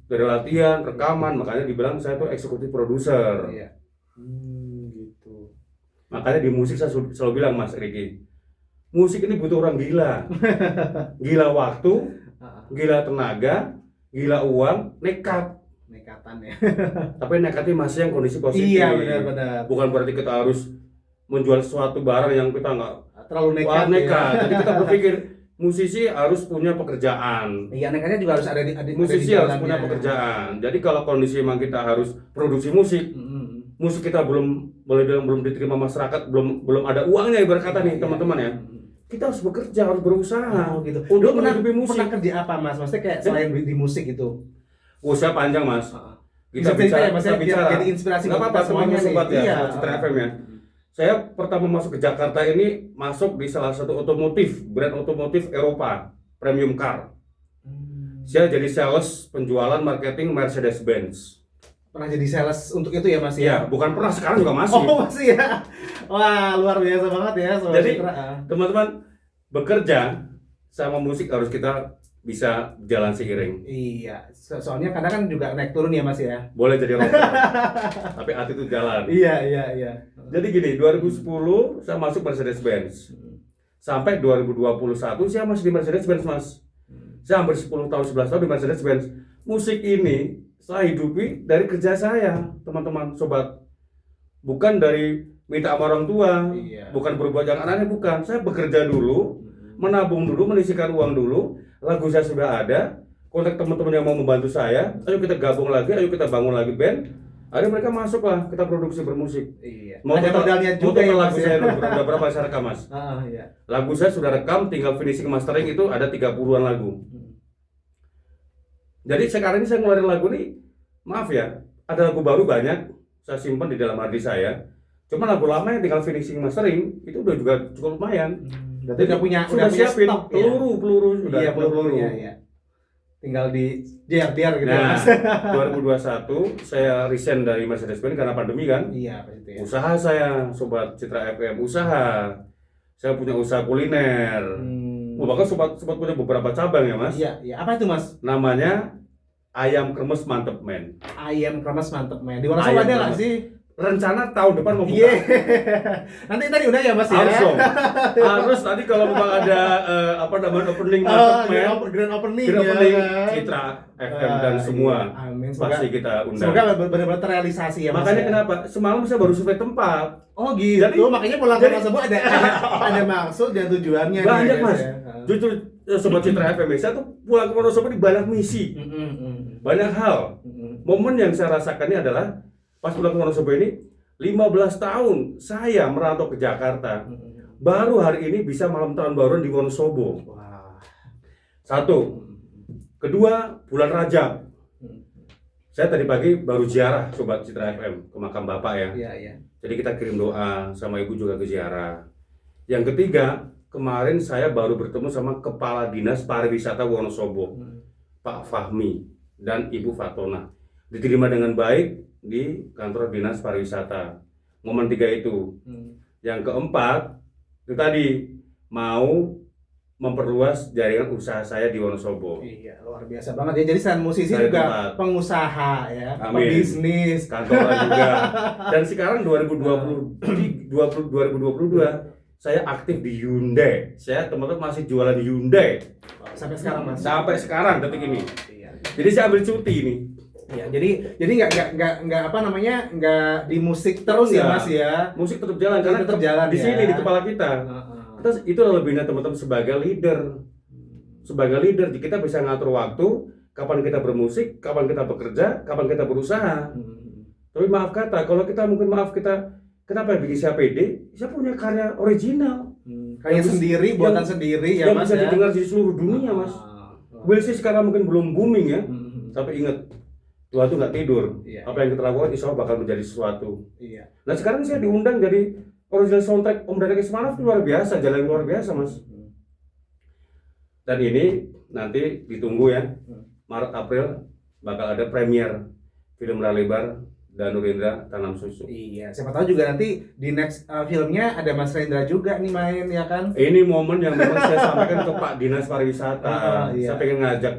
S2: Dari latihan, rekaman, makanya dibilang saya tuh eksekutif produser.
S1: Iya. Gitu.
S2: Makanya di musik saya selalu bilang Mas Riki, musik ini butuh orang gila. Gila waktu, gila tenaga, gila uang, nekat.
S1: Nekatan ya.
S2: Tapi nekatnya masih yang kondisi positif.
S1: Iya, benar.
S2: Bukan berarti kita harus menjual suatu barang yang kita nggak
S1: Terlalu nekat.
S2: nekat.
S1: Ya.
S2: Jadi kita berpikir musisi harus punya pekerjaan.
S1: Iya, nekatnya juga harus ada di
S2: Musisi harus
S1: jalannya.
S2: punya pekerjaan. Jadi kalau kondisi memang kita harus produksi musik, musik kita belum diterima masyarakat, belum ada uangnya ibarat kata nih teman-teman ya. Kita harus bekerja, harus berusaha
S1: gitu.
S2: untuk
S1: pernah
S2: menghidupi musik.
S1: Pernah kerja apa Mas? Maksudnya kayak selain di musik itu?
S2: Usaha panjang Mas.
S1: Bisa
S2: Kita
S1: Mas,
S2: bicara.
S1: jadi inspirasi
S2: Nggak
S1: buat
S2: apa-apa
S1: kita semuanya
S2: teman-teman sobat
S1: nih.
S2: ya,
S1: Iya.
S2: sobat Citra FM ya. Saya pertama masuk ke Jakarta ini masuk di salah satu otomotif, brand otomotif Eropa, premium car. Saya jadi sales penjualan marketing Mercedes-Benz.
S1: Pernah jadi sales untuk itu ya Mas ya?
S2: Iya, bukan pernah, sekarang juga masih.
S1: Oh masih ya? Wah luar biasa banget ya Sobat
S2: Jadi
S1: Citra.
S2: teman-teman, bekerja sama musik harus kita bisa jalan seiring.
S1: Iya, soalnya kadang kan juga naik turun ya Mas ya?
S2: Boleh jadi rocker, tapi hati itu jalan.
S1: Iya.
S2: Jadi gini, 2010 saya masuk Mercedes-Benz. Sampai 2021 saya masih di Mercedes-Benz Mas. Saya hampir 10 tahun, 11 tahun di Mercedes-Benz. Musik ini saya hidupi dari kerja saya, teman-teman, sobat. Bukan dari minta sama orang tua,
S1: Iya.
S2: bukan berbuat yang aneh, bukan. Saya bekerja dulu, menabung dulu, menyisihkan uang dulu. Lagu saya sudah ada, kontak teman-teman yang mau membantu saya. Ayo kita gabung lagi, ayo kita bangun lagi band. Akhirnya mereka masuklah, kita produksi bermusik.
S1: Iya.
S2: Mau
S1: Ada
S2: total-
S1: modalnya
S2: mau
S1: juga
S2: total
S1: ya Mas
S2: lagu
S1: ya?
S2: saya udah berapa saya rekam Mas?
S1: Iya.
S2: Lagu saya sudah rekam, tinggal finishing mastering itu ada 30-an lagu. Jadi sekarang ini saya ngeluarin lagu nih, maaf ya, ada lagu baru banyak, saya simpan di dalam hard disk saya. Cuma lagu lama yang tinggal finishing mastering itu udah juga cukup lumayan.
S1: Berarti udah punya
S2: siapin
S1: stok ya?
S2: peluru sudah.
S1: Iya, peluru-pelurunya ya. Tinggal di diar gitu ya
S2: Nah,
S1: Mas.
S2: 2021 saya resign dari Mercedes-Benz karena pandemi kan.
S1: Iya, apa itu ya?
S2: Usaha saya, sobat Citra FM, usaha. Saya punya usaha kuliner. Bahkan sobat punya beberapa cabang ya Mas.
S1: Iya. Apa itu Mas?
S2: Namanya Ayam Kremes Mantep Men.
S1: Ayam kremes mantep men. Di Wonosobo
S2: Ayam
S1: ada nggak
S2: kremes.
S1: sih?
S2: Rencana tahun depan mau buka.
S1: Iya. Nanti tadi udah ya Mas ya?
S2: Harus dong. Harus tadi kalau memang ada opening Mantep Men,
S1: Grand opening
S2: grand
S1: ya
S2: opening
S1: kan?
S2: Citra FM dan semua
S1: Iya. Amin. Semoga,
S2: pasti kita undang.
S1: semoga benar-benar terrealisasi ya Mas.
S2: Makanya
S1: ya?
S2: kenapa? Semalam saya baru survei tempat.
S1: Oh gitu.
S2: Jadi-
S1: makanya pulang ke
S2: jadi-
S1: Wonosobo ada maksud dan tujuannya.
S2: Banyak,
S1: nih,
S2: Mas.
S1: ya.
S2: Jujur sobat Citra FM, saya tuh pulang ke Wonosobo di banyak misi, banyak hal. Momen yang saya rasakan ini adalah pas pulang ke Wonosobo ini 15 tahun saya merantau ke Jakarta. Baru hari ini bisa malam tahun baruan di Wonosobo.
S1: Wah.
S2: Satu. Kedua, bulan Rajab. Saya tadi pagi baru ziarah Sobat Citra FM ke makam Bapak ya.
S1: Iya, iya.
S2: Jadi kita kirim doa sama Ibu juga ke ziarah. Yang ketiga, kemarin saya baru bertemu sama Kepala Dinas Pariwisata Wonosobo, Pak Fahmi dan Ibu Fatona. Diterima dengan baik di kantor Dinas Pariwisata. Momen 3 itu. Yang keempat, itu tadi mau memperluas jaringan usaha saya di Wonosobo.
S1: Iya, luar biasa banget ya. Jadi selain musisi
S2: Saya
S1: juga
S2: tempat.
S1: pengusaha ya,
S2: Amin.
S1: pebisnis.
S2: Kantoran juga. Dan sekarang 2022 saya aktif di Hyundai. Saya teman-teman masih jualan Hyundai
S1: Sampai sekarang Mas.
S2: sampai sekarang detik ini.
S1: Iya.
S2: Jadi saya ambil cuti ini.
S1: Iya, jadi nggak apa namanya, nggak di musik terus ya
S2: Enggak.
S1: Mas ya.
S2: Musik tetap jalan karena
S1: Tetap jalan
S2: di
S1: ya.
S2: sini di kepala kita. Kita itu lebihnya teman-teman sebagai leader. Sebagai leader kita bisa ngatur waktu, kapan kita bermusik, kapan kita bekerja, kapan kita berusaha. Tapi maaf kata, kalau kita mungkin kenapa bikin saya pede? Saya punya karya original.
S1: Kayak sendiri, buatan sendiri ya
S2: yang
S1: Mas
S2: bisa
S1: ya.
S2: didengar di seluruh dunia, Mas. Will sih sekarang mungkin belum booming ya. Tapi ingat, Tuhan tuh nggak tidur.
S1: Iya.
S2: Apa yang kita lakukan insya Allah bakal menjadi sesuatu.
S1: Iya.
S2: Nah sekarang saya diundang jadi original soundtrack Om Dadang Ismanov itu luar biasa, jalan luar biasa Mas. Dan ini nanti ditunggu ya, Maret April bakal ada premier film lebar Danur Indra Tanam Susu.
S1: Iya, siapa tahu juga nanti di next filmnya ada Mas Rendra juga nih main ya kan?
S2: Ini momen yang memang saya sampaikan ke Pak Dinas Pariwisata.
S1: Iya.
S2: Saya pengen ngajak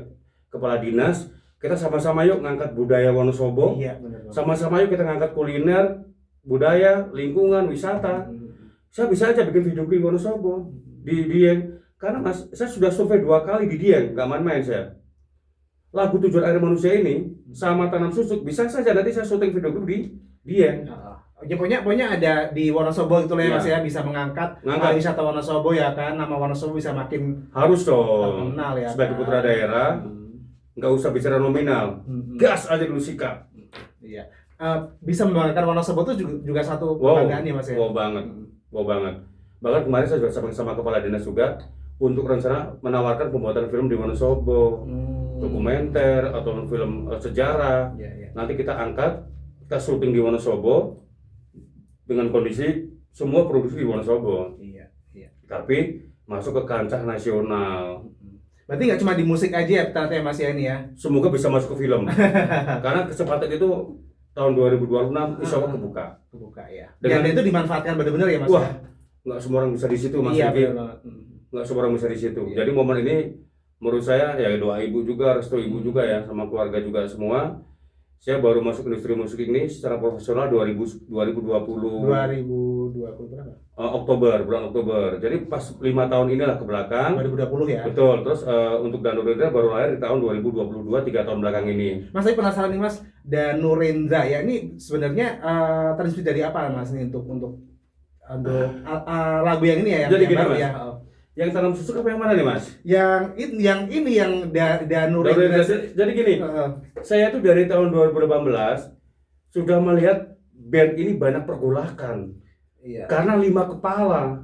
S2: Kepala Dinas, kita sama-sama yuk ngangkat budaya Wonosobo.
S1: Iya, benar.
S2: Sama-sama yuk kita ngangkat kuliner, budaya, lingkungan, wisata. Saya bisa aja bikin video klip Wonosobo di Dieng. Karena Mas, saya sudah survei 2 kali di Dieng, gak main-main saya. Lagu Tujuan Air Manusia ini sama Tanam Susuk bisa saja nanti saya syuting video klip di Dieng.
S1: Ya, pokoknya ada di Wonosobo gitu lah ya
S2: Ya.
S1: Mas ya, bisa mengangkat wisata Wonosobo ya kan, nama Wonosobo bisa makin
S2: Harus dong.
S1: terkenal ya.
S2: Sebagai
S1: kan?
S2: putra daerah, nggak usah bicara nominal. Gas aja dulu sikap.
S1: Iya. Bisa membanggakan Wonosobo itu juga satu kebanggaan ya Mas ya.
S2: Wow banget. Wow banget. Bahkan kemarin saya juga sama Kepala Dinas juga untuk rencana menawarkan pembuatan film di Wonosobo, dokumenter atau film sejarah.
S1: Iya.
S2: Nanti kita angkat, kita syuting di Wonosobo dengan kondisi semua produksi di Wonosobo.
S1: Iya.
S2: Tapi masuk ke kancah nasional.
S1: Berarti nggak cuma di musik aja ya ternyata ya Mas ya ini ya.
S2: Semoga bisa masuk ke film. Karena kesempatan itu tahun 2026 insya Allah kebuka.
S1: Ya.
S2: Dengan-
S1: Dan itu dimanfaatkan benar-benar ya Mas.
S2: Wah,
S1: ya?
S2: nggak semua orang bisa di situ Mas
S1: Iya,
S2: Riki.
S1: benar banget.
S2: Nggak semua orang bisa di situ.
S1: Iya.
S2: Jadi momen ini menurut saya ya doa ibu juga, restu ibu juga ya, sama keluarga juga semua. Saya baru masuk industri musik ini secara profesional 2020
S1: berapa?
S2: bulan Oktober. Jadi pas 5 tahun inilah ke belakang.
S1: 2020 ya.
S2: Betul. Terus untuk Danur Indra baru lahir di tahun 2022, 3 tahun belakang ini.
S1: Mas, saya penasaran nih Mas, Danur Indra ya, ini sebenarnya terinspirasi dari apa Mas ini untuk lagu yang ini ya,
S2: Jadi
S1: yang
S2: gini,
S1: baru
S2: Mas.
S1: ya.
S2: Yang Tanam Susuk apa yang mana nih Mas?
S1: Yang ini yang Danur
S2: Danur
S1: Indra.
S2: Indra. Jadi gini, saya tuh dari tahun 2018 sudah melihat band ini banyak pergolakan.
S1: Iya.
S2: Karena 5 kepala.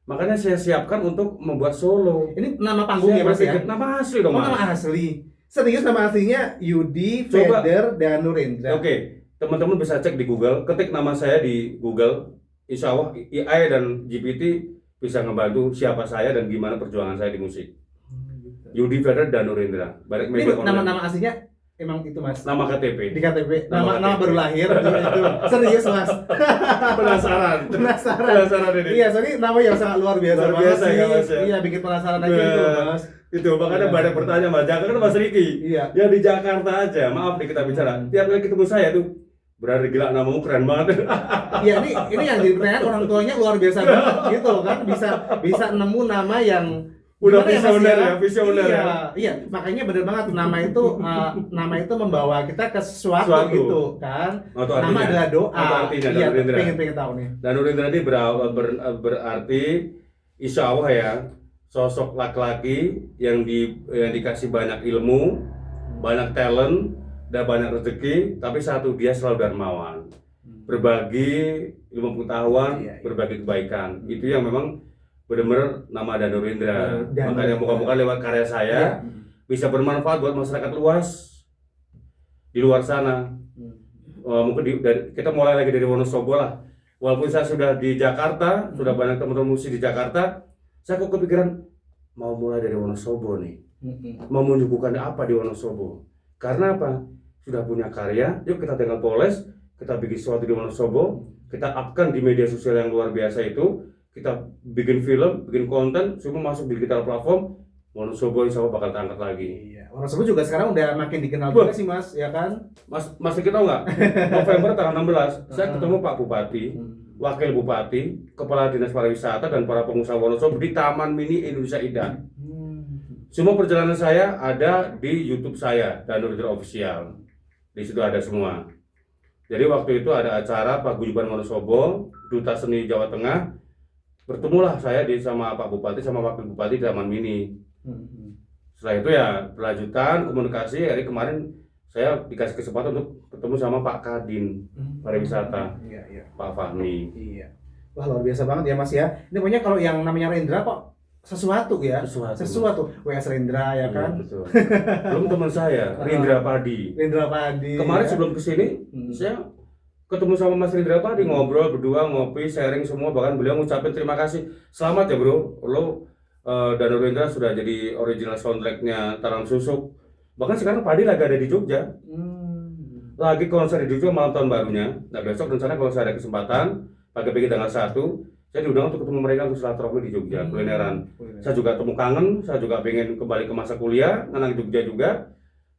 S2: Makanya saya siapkan untuk membuat solo.
S1: Ini nama panggung ya Mas ya?
S2: Nama asli dong
S1: Oh,
S2: Mas.
S1: nama asli. Serius nama aslinya Yudi
S2: Coba.
S1: Feder Danur Indra.
S2: Oke, teman-teman bisa cek di Google, ketik nama saya di Google. Insya Allah AI dan GPT bisa ngebantu siapa saya dan gimana perjuangan saya di musik. Yudi Feder Danur Indra. Balik
S1: Ini
S2: media online.
S1: nama aslinya emang itu Mas.
S2: Nama KTP.
S1: Di KTP.
S2: Nama
S1: Nama
S2: KTP.
S1: baru lahir itu. Serius Mas.
S2: Penasaran.
S1: Penasaran
S2: ini.
S1: Iya, soalnya nama yang sangat luar biasa
S2: Luar
S1: banget
S2: biasa
S1: sih.
S2: ya, Mas, ya?
S1: Iya, bikin penasaran aja
S2: Nah,
S1: itu Mas.
S2: Itu makanya
S1: Iya.
S2: banyak bertanya Mas. Jangan kan Mas Riki.
S1: Iya.
S2: Ya di Jakarta aja. Maaf nih kita bicara. Tiap kali ketemu saya tuh berarti gila namamu keren banget.
S1: Iya, ini yang dipertanyakan orang tuanya luar biasa banget gitu kan, bisa nemu nama yang
S2: Udah
S1: gimana Mas,
S2: visioner ya, visioner
S1: iya,
S2: ya.
S1: iya, makanya bener banget nama itu membawa kita ke sesuatu
S2: Suatu.
S1: gitu kan.
S2: Atau
S1: Nama
S2: artinya?
S1: adalah doa.
S2: Atau artinya,
S1: Iya,
S2: Danur Indra.
S1: pengen tahu nih.
S2: Danur Indra ini berarti insya Allah ya sosok laki-laki yang dikasih banyak ilmu, banyak talent dan banyak rezeki, tapi satu, dia selalu dermawan, berbagi ilmu pengetahuan,
S1: Iya, iya.
S2: berbagi kebaikan. Itu yang memang benar-benar nama Danu Rindra.
S1: Danu
S2: Makanya
S1: Rindra.
S2: moga-moga lewat karya saya
S1: Iya.
S2: bisa bermanfaat buat masyarakat luas di luar sana. Mungkin kita mulai lagi dari Wonosobo lah. Walaupun saya sudah di Jakarta, sudah banyak teman-teman musisi di Jakarta, saya kok kepikiran mau mulai dari Wonosobo nih. Mau menyuguhkan apa di Wonosobo? Karena apa? Sudah punya karya, yuk kita tinggal poles, kita bikin sesuatu di Wonosobo, kita upkan di media sosial yang luar biasa itu, kita bikin film, bikin konten, semua masuk di digital platform, Wonosobo insya Allah bakal terangkat lagi.
S1: Iya. Wonosobo juga sekarang udah makin dikenal juga sih Mas, ya kan?
S2: Mas Riki tahu nggak? November tanggal 16, saya ketemu Pak Bupati, Wakil Bupati, Kepala Dinas Pariwisata dan para pengusaha Wonosobo di Taman Mini Indonesia Indah. Semua perjalanan saya ada di YouTube saya, Danu Rindra Official. Di situ ada semua. Jadi waktu itu ada acara Paguyuban Wonosobo, Duta Seni Jawa Tengah. Bertemulah saya sama Pak Bupati sama Wakil Bupati di Taman Mini. Setelah itu ya berlanjutan komunikasi. Hari kemarin saya dikasih kesempatan untuk ketemu sama Pak Kadin Pariwisata,
S1: Iya.
S2: Pak Fahmi.
S1: Iya. Wah luar biasa banget ya Mas ya. Ini pokoknya kalau yang namanya Rindra kok sesuatu ya. Sesuatu. WS Rindra ya kan.
S2: Iya, betul. Belum teman saya, Rindra Padi.
S1: Rindra Padi.
S2: Kemarin
S1: ya.
S2: sebelum kesini, saya ketemu sama Mas Rindra Padi, ngobrol berdua, ngopi, sharing semua, bahkan beliau ngucapin terima kasih. Selamat ya bro, lo Danu Rindra sudah jadi original soundtracknya Taram Susuk. Bahkan sekarang Padi lagi ada di Jogja, lagi konser di Jogja malam tahun barunya. Nah besok rencana kalau saya ada kesempatan, pagi-pagi tanggal 1, saya diundang untuk ketemu mereka untuk silaturahmi di Jogja, kulineran. Saya juga temu kangen, saya juga pengen kembali ke masa kuliah, anak Jogja juga,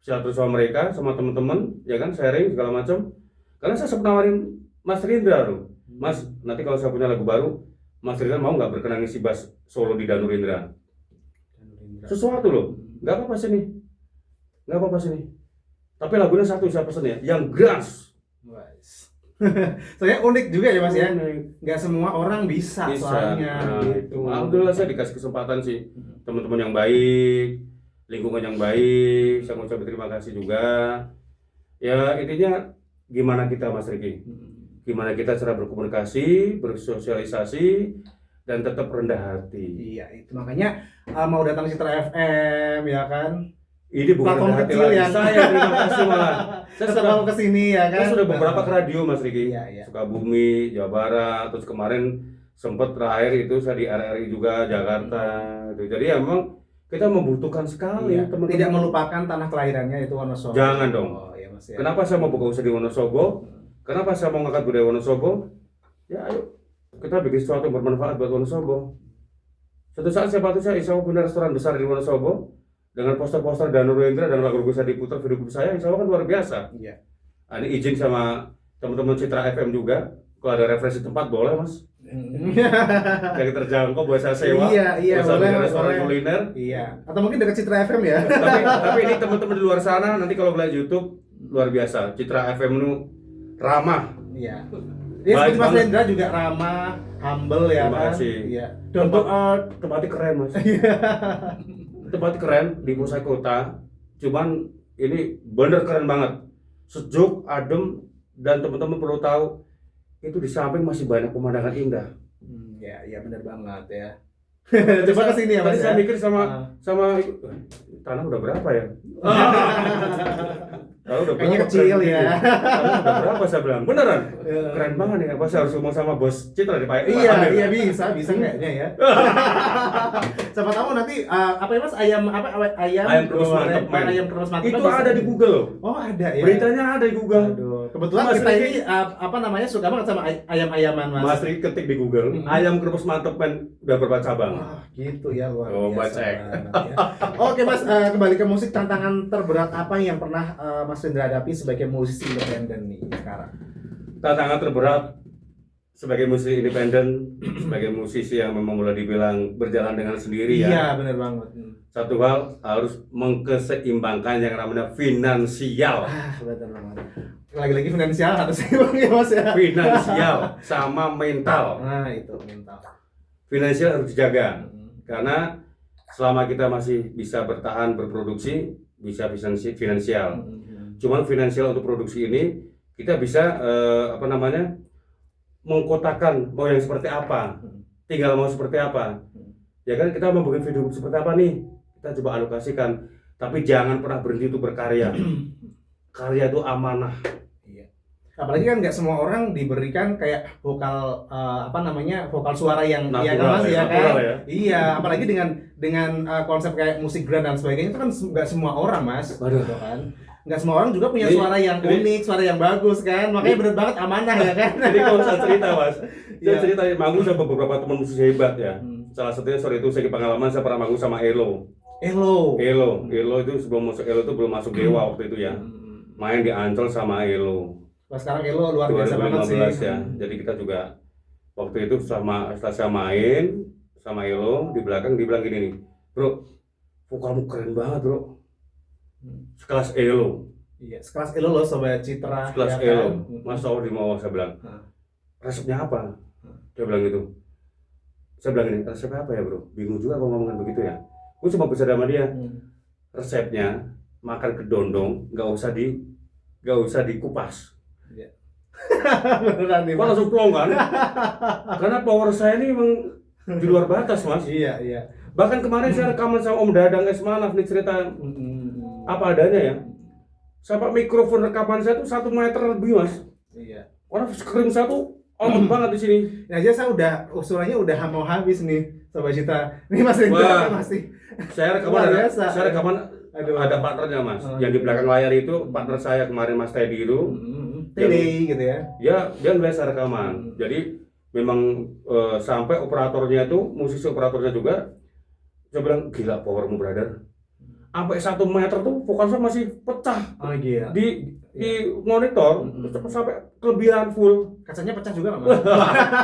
S2: silaturahmi sama mereka, sama teman-teman, ya kan, sharing segala macam. Karena saya sempat nawarin Mas Rindra loh, Mas, nanti kalau saya punya lagu baru, Mas Rindra mau nggak berkenan ngisi bass solo di Danu Rindra? Sesuatu loh, nggak apa-apa sini, nggak apa-apa sini. Tapi lagunya satu saya pesen ya, yang Gras.
S1: Soalnya unik juga ya Mas ya.
S2: Unik.
S1: Nggak semua orang bisa. Soalnya
S2: Nah,
S1: gitu.
S2: alhamdulillah saya dikasih kesempatan sih, teman-teman yang baik, lingkungan yang baik, saya mau ucapin terima kasih juga. Ya intinya gimana kita Mas Riki, gimana kita cara berkomunikasi, bersosialisasi, dan tetap rendah hati.
S1: Iya itu makanya mau datang ke Citra FM ya kan.
S2: Ini bukan
S1: Platform
S2: rendah hati
S1: kecil
S2: lagi,
S1: ya.
S2: saya terima kasih malah. Saya
S1: Tetap
S2: sudah
S1: mau kesini ya kan.
S2: Saya sudah beberapa ke radio Mas Riki,
S1: Iya.
S2: Sukabumi, Jawa Barat, terus kemarin sempat terakhir itu saya di RRI juga Jakarta. Jadi ya memang kita membutuhkan sekali
S1: Iya.
S2: teman-teman.
S1: Tidak melupakan tanah kelahirannya itu Wonosobo.
S2: Jangan dong.
S1: Oh, iya, Mas, ya.
S2: Kenapa saya mau buka usaha di Wonosobo? Kenapa saya mau ngangkat budaya Wonosobo? Ya ayo kita bikin sesuatu yang bermanfaat buat Wonosobo. Suatu saat siapa tahu saya insya Allah punya restoran besar di Wonosobo dengan poster-poster Danu Rindra dan lagu-lagu saya diputar video klip saya, insya Allah kan luar biasa.
S1: Iya.
S2: Nah, ini izin sama teman-teman Citra FM juga, kalau ada referensi tempat boleh Mas. Yang terjangkau buat saya sewa.
S1: Iya,
S2: buat saya
S1: boleh,
S2: bikin restoran
S1: boleh.
S2: kuliner.
S1: Iya. Atau mungkin dekat Citra FM ya.
S2: tapi ini teman-teman di luar sana nanti kalau lihat YouTube luar biasa. Citra FM nu ramah.
S1: Iya. Dia
S2: Baik
S1: seperti Mas
S2: banget.
S1: Rendra juga ramah, humble ya
S2: Terima
S1: kan.
S2: kasih.
S1: Iya. Down to earth.
S2: Tempatnya keren Mas. Tempatnya keren di pusat kota. Cuman ini bener keren banget. Sejuk, adem, dan teman-teman perlu tahu itu di samping masih banyak pemandangan indah.
S1: Iya benar banget ya.
S2: Tadi
S1: Coba
S2: saya-
S1: kesini ya Mas.
S2: Tadi saya
S1: ya?
S2: mikir sama tanah udah berapa ya? Tanah udah
S1: Kayaknya
S2: berapa?
S1: kecil
S2: Keren
S1: ya.
S2: gitu. Tanah udah berapa saya bilang? Beneran?
S1: Iya.
S2: Keren banget nih. Apa saya harus ngomong sama bos Citra di Pak
S1: Iya,
S2: Amir?
S1: iya bisa kayaknya ya. Siapa tahu nanti apa ya Mas ayam
S2: Ayam kerebus mantep, men.
S1: ayam kerebus mantep
S2: Itu
S1: bisa.
S2: ada di Google.
S1: Oh, ada ya.
S2: Beritanya ada di Google.
S1: Aduh, kebetulan
S2: Mas
S1: kita
S2: Riki.
S1: ini apa namanya suka banget sama ayam-ayaman Mas.
S2: Mas Riki ketik di Google. Ayam kerebus mantep men udah berapa cabang?
S1: Wah, gitu ya luar
S2: Oh,
S1: biasa.
S2: cek.
S1: banget ya. Oke Mas, kembali ke musik, tantangan terberat apa yang pernah Mas Rindra hadapi sebagai musisi independen nih sekarang?
S2: Tantangan terberat sebagai musisi independen, sebagai musisi yang memang boleh dibilang berjalan dengan sendiri ya.
S1: Iya, benar banget.
S2: Satu hal harus mengkeseimbangkan yang namanya finansial.
S1: Benar banget. Lagi-lagi finansial harus seimbang ya Mas ya.
S2: Finansial sama mental.
S1: Nah, itu mental.
S2: Finansial harus dijaga karena selama kita masih bisa bertahan berproduksi bisa finansial. Cuman finansial untuk produksi ini kita bisa mengkotakan mau yang seperti apa, tinggal mau seperti apa. Ya kan kita mau bikin video seperti apa nih, kita coba alokasikan. Tapi jangan pernah berhenti untuk berkarya. Karya itu amanah.
S1: Apalagi kan nggak semua orang diberikan kayak vokal vokal suara yang
S2: Natural, ya.
S1: Iya, apalagi dengan konsep kayak musik grand dan sebagainya itu kan nggak semua orang mas.
S2: Waduh.
S1: Gitu kan. Nggak semua orang juga punya suara yang unik, suara yang bagus kan. Makanya bener banget amanah ya kan.
S2: Jadi kalau saya cerita mas,
S1: Iya.
S2: cerita manggung sama beberapa teman musisi hebat ya. Salah satunya sore itu saya pengalaman saya pernah manggung sama Elo itu sebelum masuk Elo itu belum masuk Dewa waktu itu ya. Main di Ancol sama Elo.
S1: Wah, sekarang Elo luar biasa banget sih.
S2: 2015 ya. Jadi kita juga waktu itu setelah saya main sama Elo di belakang dia bilang gini nih, bro, vokalmu keren banget bro. Sekelas Elo.
S1: Iya, sekelas Elo loh sobat Citra.
S2: Sekelas
S1: ya
S2: Elo.
S1: kan?
S2: Mas Saur di bawah saya bilang, resepnya apa? Dia bilang gitu. Saya bilang ini, resepnya apa ya bro? Bingung juga kalau ngomongin begitu ya. Gue cuma bisa sama dia. Resepnya makan kedondong, nggak usah dikupas.
S1: Beneran nih.
S2: Kok langsung plong kan? Karena power saya ini memang di luar batas mas.
S1: Iya.
S2: Bahkan kemarin saya rekaman sama Om Dadang Esmanaf nih cerita apa adanya ya. Sampai mikrofon rekaman saya tuh 1 meter lebih mas.
S1: Iya.
S2: Karena screen saya tuh aman banget di sini.
S1: Ya aja saya usulannya udah mau habis nih sobat Citra. Ini Mas Rendra masih.
S2: Saya rekaman ada partnernya mas. Yang di belakang layar itu partner saya kemarin Mas Teddy itu.
S1: Teddy gitu ya.
S2: Dia biasa rekaman. Jadi memang sampai operatornya itu, musisi operatornya juga, saya bilang gila powermu brother. Sampai 1 meter tuh vokal saya masih pecah.
S1: Oh iya.
S2: Di monitor sampai kelebihan full.
S1: Kacanya pecah juga nggak Mas?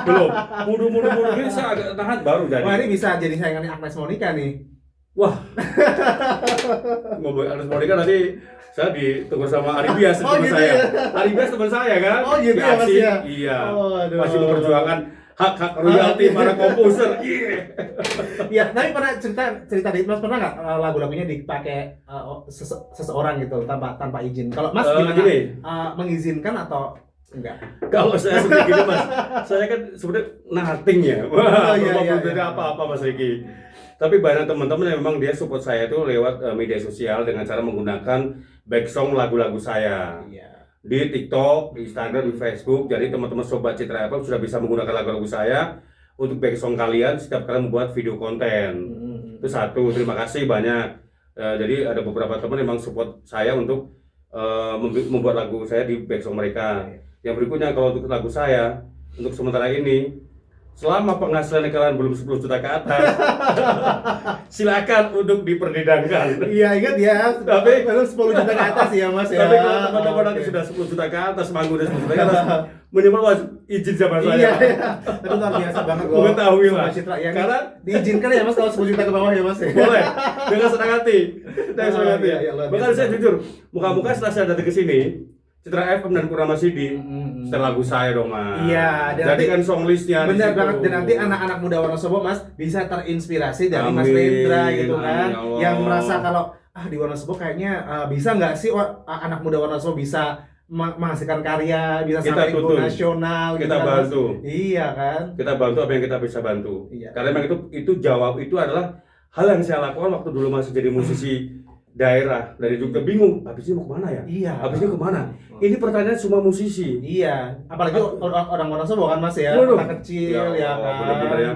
S2: Belum. Mundur gini saya agak tahan baru jadi.
S1: Wah, ini bisa jadi saingannya Agnes Monica nih.
S2: Wah. Ngomong Agnes Monica nanti saya ditegur sama Ari Bias
S1: Oh,
S2: teman
S1: gitu
S2: saya.
S1: ya?
S2: Ari Bias teman saya kan.
S1: Oh gitu ya Mas
S2: Asik,
S1: ya?
S2: Iya.
S1: Oh, aduh.
S2: Masih memperjuangkan hak royalti para komposer. Iya.
S1: Ya, tapi pernah cerita di Mas pernah nggak lagu-lagunya dipakai seseorang gitu tanpa izin? Kalau Mas gimana?
S2: Gini.
S1: Mengizinkan atau enggak?
S2: Kalau saya seperti gini mas, saya kan sebenarnya nothing ya. Wah, belum beda apa-apa Mas Riki. Tapi banyak teman-teman yang memang dia support saya itu lewat media sosial dengan cara menggunakan back song lagu-lagu saya.
S1: Iya.
S2: Di TikTok, di Instagram, di Facebook. Jadi teman-teman sobat Citra FM sudah bisa menggunakan lagu-lagu saya untuk back song kalian setiap kalian membuat video konten. Itu satu. Terima kasih banyak. Jadi ada beberapa teman yang memang support saya untuk membuat lagu saya di back song mereka. Yang berikutnya kalau untuk lagu saya untuk sementara ini, selama penghasilan kalian belum 10 juta ke atas, silakan untuk diperdagangkan.
S1: Iya, ingat ya.
S2: Tapi
S1: baru 10 juta ke atas ya Mas ya.
S2: Tapi kalau teman-teman nanti sudah 10 juta ke atas, manggung dan 10 juta ke atas, minimal izin sama saya.
S1: Iya. Tapi luar biasa banget loh.
S2: Mengetahui lah.
S1: Sobat Citra ya.
S2: Karena
S1: diizinkan ya Mas kalau 10 juta ke bawah ya Mas ya.
S2: boleh dengan senang hati. Dengan senang hati.
S1: Iya, luar
S2: Bahkan
S1: biasa.
S2: saya jujur, muka-muka setelah saya datang ke sini, Citra FM dan Purnama CD, setelah lagu saya dong mas.
S1: Iya, dan
S2: jadi
S1: nanti-
S2: kan song listnya.
S1: Benar
S2: di situ.
S1: banget, dan nanti anak-anak muda Wonosobo Mas bisa terinspirasi dari Mas
S2: Amin,
S1: Rendra gitu kan,
S2: amin, ya Allah.
S1: yang merasa kalau di Wonosobo kayaknya bisa nggak sih anak muda Wonosobo bisa menghasilkan karya, bisa
S2: Kita
S1: sampai go
S2: tuntun.
S1: nasional gitu
S2: Kita
S1: kan, Mas?
S2: bantu.
S1: Iya kan.
S2: Kita bantu apa yang kita bisa bantu.
S1: Iya.
S2: Karena memang itu adalah hal yang saya lakukan waktu dulu masih jadi musisi daerah dari Jogja, bingung habisnya mau kemana ya?
S1: Iya.
S2: Habisnya kemana? Ini pertanyaan semua musisi.
S1: Iya, apalagi orang Wonosobo kan Mas ya,
S2: Waduh.
S1: kota kecil
S2: Ya
S1: ya
S2: Allah,
S1: kan.
S2: bener-bener ya.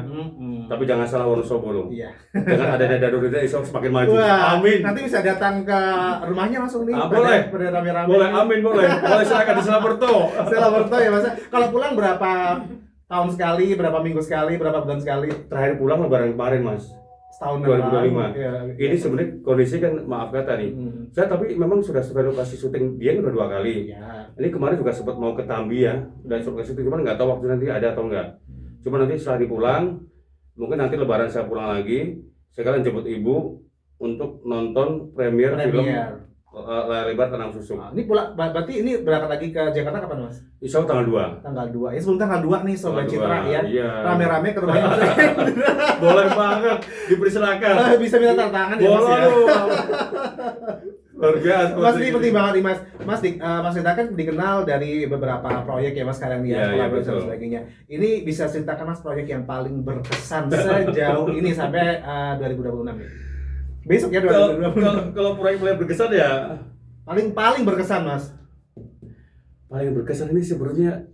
S2: Tapi jangan salah Wonosobo loh.
S1: Iya.
S2: Dengan adanya Darurat Islam semakin maju.
S1: Wah,
S2: Amin.
S1: nanti bisa datang ke rumahnya langsung nih.
S2: Boleh.
S1: Pada rame-rame.
S2: Boleh, amin boleh. Boleh silakan di Selamerto.
S1: Setelah bertemu ya Mas. Kalau pulang berapa tahun sekali, berapa minggu sekali, berapa bulan sekali?
S2: Terakhir pulang lebaran kemarin mas.
S1: Setahun
S2: 2025.
S1: Ya,
S2: Ini sebenarnya kondisi kan maaf kata nih. Saya tapi memang sudah lokasi syuting dia udah 2 kali.
S1: Ya.
S2: Ini kemarin juga sempat mau ke Tambi ya, dan lokasi syuting cuman nggak tahu waktu nanti ada atau enggak. Cuma nanti setelah dipulang, mungkin nanti lebaran saya pulang lagi, saya akan jemput ibu untuk nonton premier film Layar Lebar Tanam Susuk.
S1: Nah, ini pulang, berarti ini berangkat lagi ke Jakarta kapan Mas?
S2: Insya Allah tanggal 2.
S1: Tanggal 2. Ya sebelum tanggal 2 nih Sobat
S2: Tanggal
S1: Citra
S2: 2,
S1: ya.
S2: iya.
S1: Rame-rame ke rumahnya Mas.
S2: Boleh banget, dipersilakan.
S1: Bisa minta tanda tangan ya Mas
S2: Boleh.
S1: ya.
S2: Luar biasa.
S1: Mas ini penting banget nih Mas. Mas Rita kan dikenal dari beberapa proyek ya Mas kalian
S2: Iya,
S1: ya, kolaborasi dan
S2: betul.
S1: sebagainya. Ini bisa ceritakan Mas proyek yang paling berkesan sejauh ini sampai 2026 nih. Besok ya
S2: Kalau
S1: 2026.
S2: kalau proyek berkesan ya
S1: Paling berkesan Mas.
S2: paling berkesan ini sebenarnya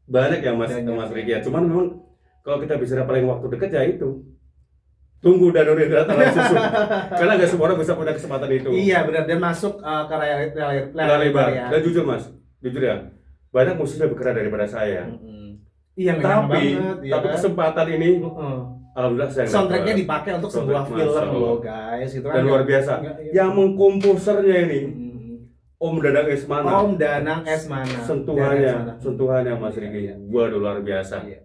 S2: banyak ya Mas
S1: Banyak.
S2: Mas Riki ya. Cuman memang kalau kita bicara paling waktu dekat ya itu. Tunggu Danur Indra tanah susu. Karena nggak semua orang bisa punya kesempatan itu.
S1: Iya benar, dan masuk ke layar
S2: Lebar.
S1: ya.
S2: Dan jujur Mas, jujur ya. Banyak musisi lebih keren daripada saya.
S1: Iya memang
S2: Tapi
S1: banget, iya kan?
S2: kesempatan ini alhamdulillah saya nggak
S1: Soundtracknya
S2: dapat.
S1: dipakai untuk
S2: Soundtrack,
S1: sebuah film
S2: Masya Allah.
S1: loh guys, itu kan
S2: Dan luar biasa. Yang mengkomposernya ini Om Dadang Esmana.
S1: Om Danang Esmana.
S2: Sentuhannya Mas Riki. Waduh luar biasa.
S1: Iya.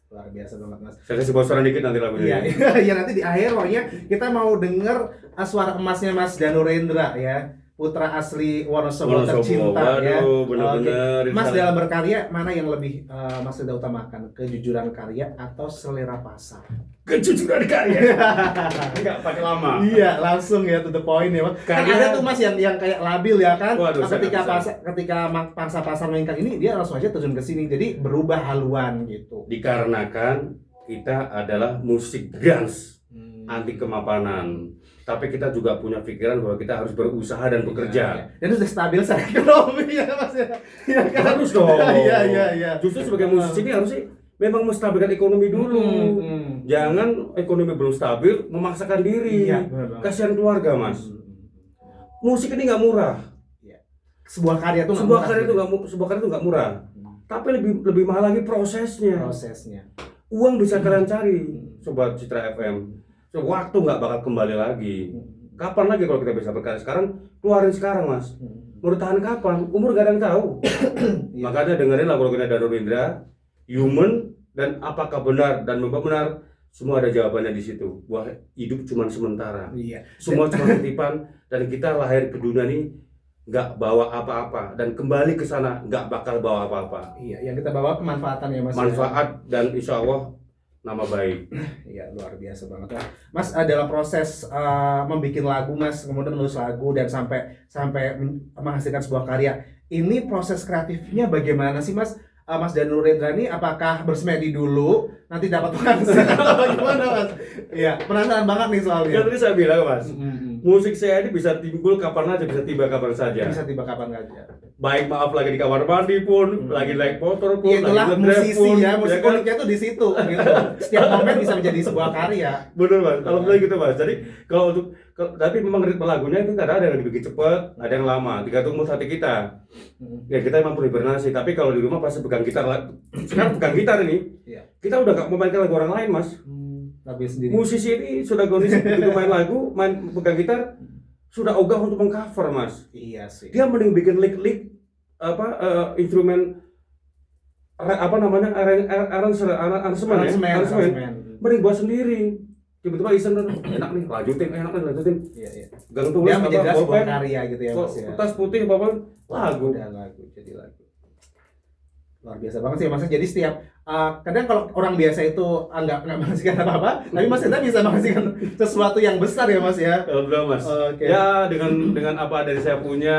S1: Luar biasa banget Mas.
S2: Saya kasih bocoran dikit nanti
S1: Iya,
S2: lagunya.
S1: iya nanti di akhir pokoknya kita mau denger suara emasnya Mas Danurendra ya, putra asli Wonosobo tercinta ya.
S2: Waduh, bener-bener.
S1: Mas dalam berkarya mana yang lebih Mas Rida utamakan? Kejujuran karya atau selera pasar?
S2: Kejujuran karya. Enggak pakai lama.
S1: Iya, langsung ya to the point ya Mas. Kan
S2: Karya-
S1: ada tuh Mas yang kayak labil ya kan.
S2: Waduh, saya
S1: ketika
S2: nggak bisa.
S1: ketika pangsa pasar mainkan ini dia langsung aja terjun ke sini. Jadi berubah haluan gitu.
S2: Dikarenakan kita adalah musik dance anti kemapanan. Tapi kita juga punya pikiran bahwa kita harus berusaha dan bekerja.
S1: Dan itu sudah stabil secara ekonomi ya Mas ya. Iya kan?
S2: Harus dong.
S1: Iya.
S2: Justru sebagai musisi ini harus sih memang menstabilkan ekonomi dulu. Jangan ekonomi belum stabil memaksakan diri.
S1: Iya, benar banget.
S2: Kasihan keluarga Mas. Musik ini nggak murah.
S1: Sebuah karya tuh
S2: Sebuah karya itu nggak murah. Tapi lebih mahal lagi prosesnya.
S1: prosesnya.
S2: Uang bisa kalian cari, sobat Citra FM. Waktu nggak bakal kembali lagi. Kapan lagi kalau kita bisa berkarya sekarang? Keluarin sekarang Mas. Mau ditahan kapan? Umur gak ada yang tahu. Makanya dengerin lagu-lagunya Danur Indra, Human, dan apakah benar dan memang benar. Semua ada jawabannya di situ. Wah, hidup cuma sementara.
S1: Iya.
S2: Semua cuma titipan, dan kita lahir ke dunia ini nggak bawa apa-apa, dan kembali ke sana nggak bakal bawa apa-apa.
S1: Iya, yang kita bawa kemanfaatan ya Mas.
S2: Manfaat dan insya Allah nama baik.
S1: Iya, luar biasa banget. Mas dalam proses membuat lagu Mas, kemudian menulis lagu dan sampai menghasilkan sebuah karya. Ini proses kreatifnya bagaimana sih Mas? Mas Danurendra ini apakah bersemedi dulu nanti dapat penghasilan atau bagaimana Mas? Iya, penasaran banget nih soalnya.
S2: Kan tadi saya bilang Mas, musik saya ini bisa timbul kapan aja, bisa tiba kapan saja.
S1: Bisa tiba kapan aja.
S2: Baik maaf lagi di kamar mandi pun, lagi naik motor pun,
S1: Ya, itulah
S2: lagi nge-drive
S1: musisi
S2: pun,
S1: ya, musik
S2: kan?
S1: uniknya tuh di situ gitu. Setiap momen bisa menjadi sebuah karya.
S2: Bener Mas, kalau bilang gitu Mas. Jadi tapi memang ritme lagunya itu kadang ada yang dibikin cepet, ada yang lama, tergantung mood hati kita. Ya kita emang perlu hibernasi, tapi kalau di rumah pasti pegang gitar. Sekarang pegang gitar ini,
S1: Iya.
S2: kita udah gak memainkan lagu orang lain Mas.
S1: Tapi sendiri.
S2: Musisi ini sudah kondisi begitu main lagu, pegang gitar, sudah ogah untuk mengcover Mas.
S1: Iya sih.
S2: Dia mending bikin lick instrumen aransemen, mending buat sendiri. Tiba-tiba iseng enak nih lanjutin.
S1: Iya.
S2: Gang tulis
S1: Dia menjadi sebuah
S2: bolpen,
S1: karya gitu ya Mas ya.
S2: kertas putih lagu.
S1: Dan lagu jadi lagu. Luar biasa banget sih Mas. Jadi setiap kadang kalau orang biasa itu nggak menghasilkan apa-apa, tapi Mas kita bisa menghasilkan sesuatu yang besar ya Mas ya.
S2: Alhamdulillah Mas.
S1: Oke.
S2: Ya dengan apa dari saya punya,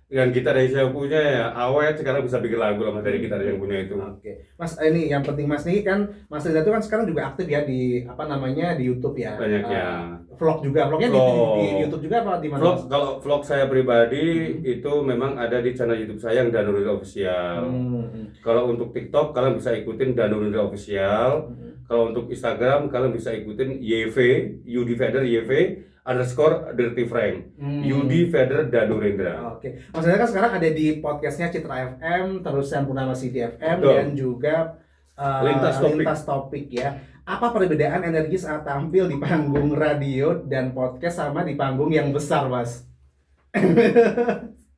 S2: dengan gitar dari saya punya ya awet sekarang bisa bikin lagu lah Mas dari gitar yang punya itu.
S1: Oke, Mas ini yang penting Mas nih kan Mas Rida itu kan sekarang juga aktif ya di di YouTube ya.
S2: Banyak ya.
S1: Vlog juga, vlognya di YouTube juga apa di mana?
S2: Vlog,
S1: Mas?
S2: kalau vlog saya pribadi itu memang ada di channel YouTube saya yang Danur Indra Official. Kalau untuk TikTok kalian bisa ikutin Danur Indra Official. Kalau untuk Instagram kalian bisa ikutin Yudi Feder _Dirty Frank. Yudi Feder Danur Indra.
S1: Oke, Mas Rida kan sekarang ada di podcastnya Citra FM, terusan Purnama City FM
S2: Betul.
S1: dan juga lintas topik ya. Apa perbedaan energi saat tampil di panggung radio dan podcast sama di panggung yang besar, Mas?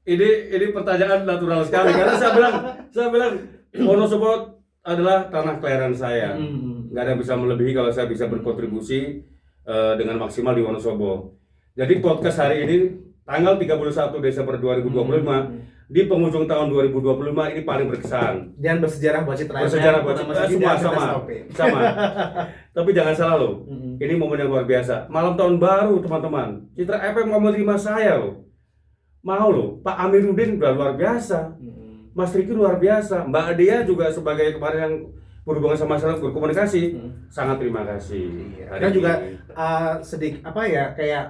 S2: Ini pertanyaan natural sekali karena saya bilang Wonosobo adalah tanah kelahiran saya. Nggak ada yang bisa melebihi kalau saya bisa berkontribusi dengan maksimal di Wonosobo. Jadi podcast hari ini tanggal 31 Desember 2025 di penghujung tahun 2025 ini paling berkesan.
S1: Dan bersejarah buat Citra FM.
S2: Bersejarah buat
S1: Purnama
S2: Citra,
S1: Sidi
S2: semua
S1: dan
S2: sama.
S1: Citra Topik.
S2: Sama. Tapi jangan salah loh. Ini momen yang luar biasa. Malam tahun baru teman-teman. Citra FM mau menerima saya loh. Mau loh. Pak Amiruddin udah luar biasa. Mas Riki luar biasa. Mbak Adia juga sebagai kemarin yang berhubungan sama masyarakat berkomunikasi. Sangat terima kasih. Hari
S1: Dan juga
S2: ini.
S1: sedikit apa ya kayak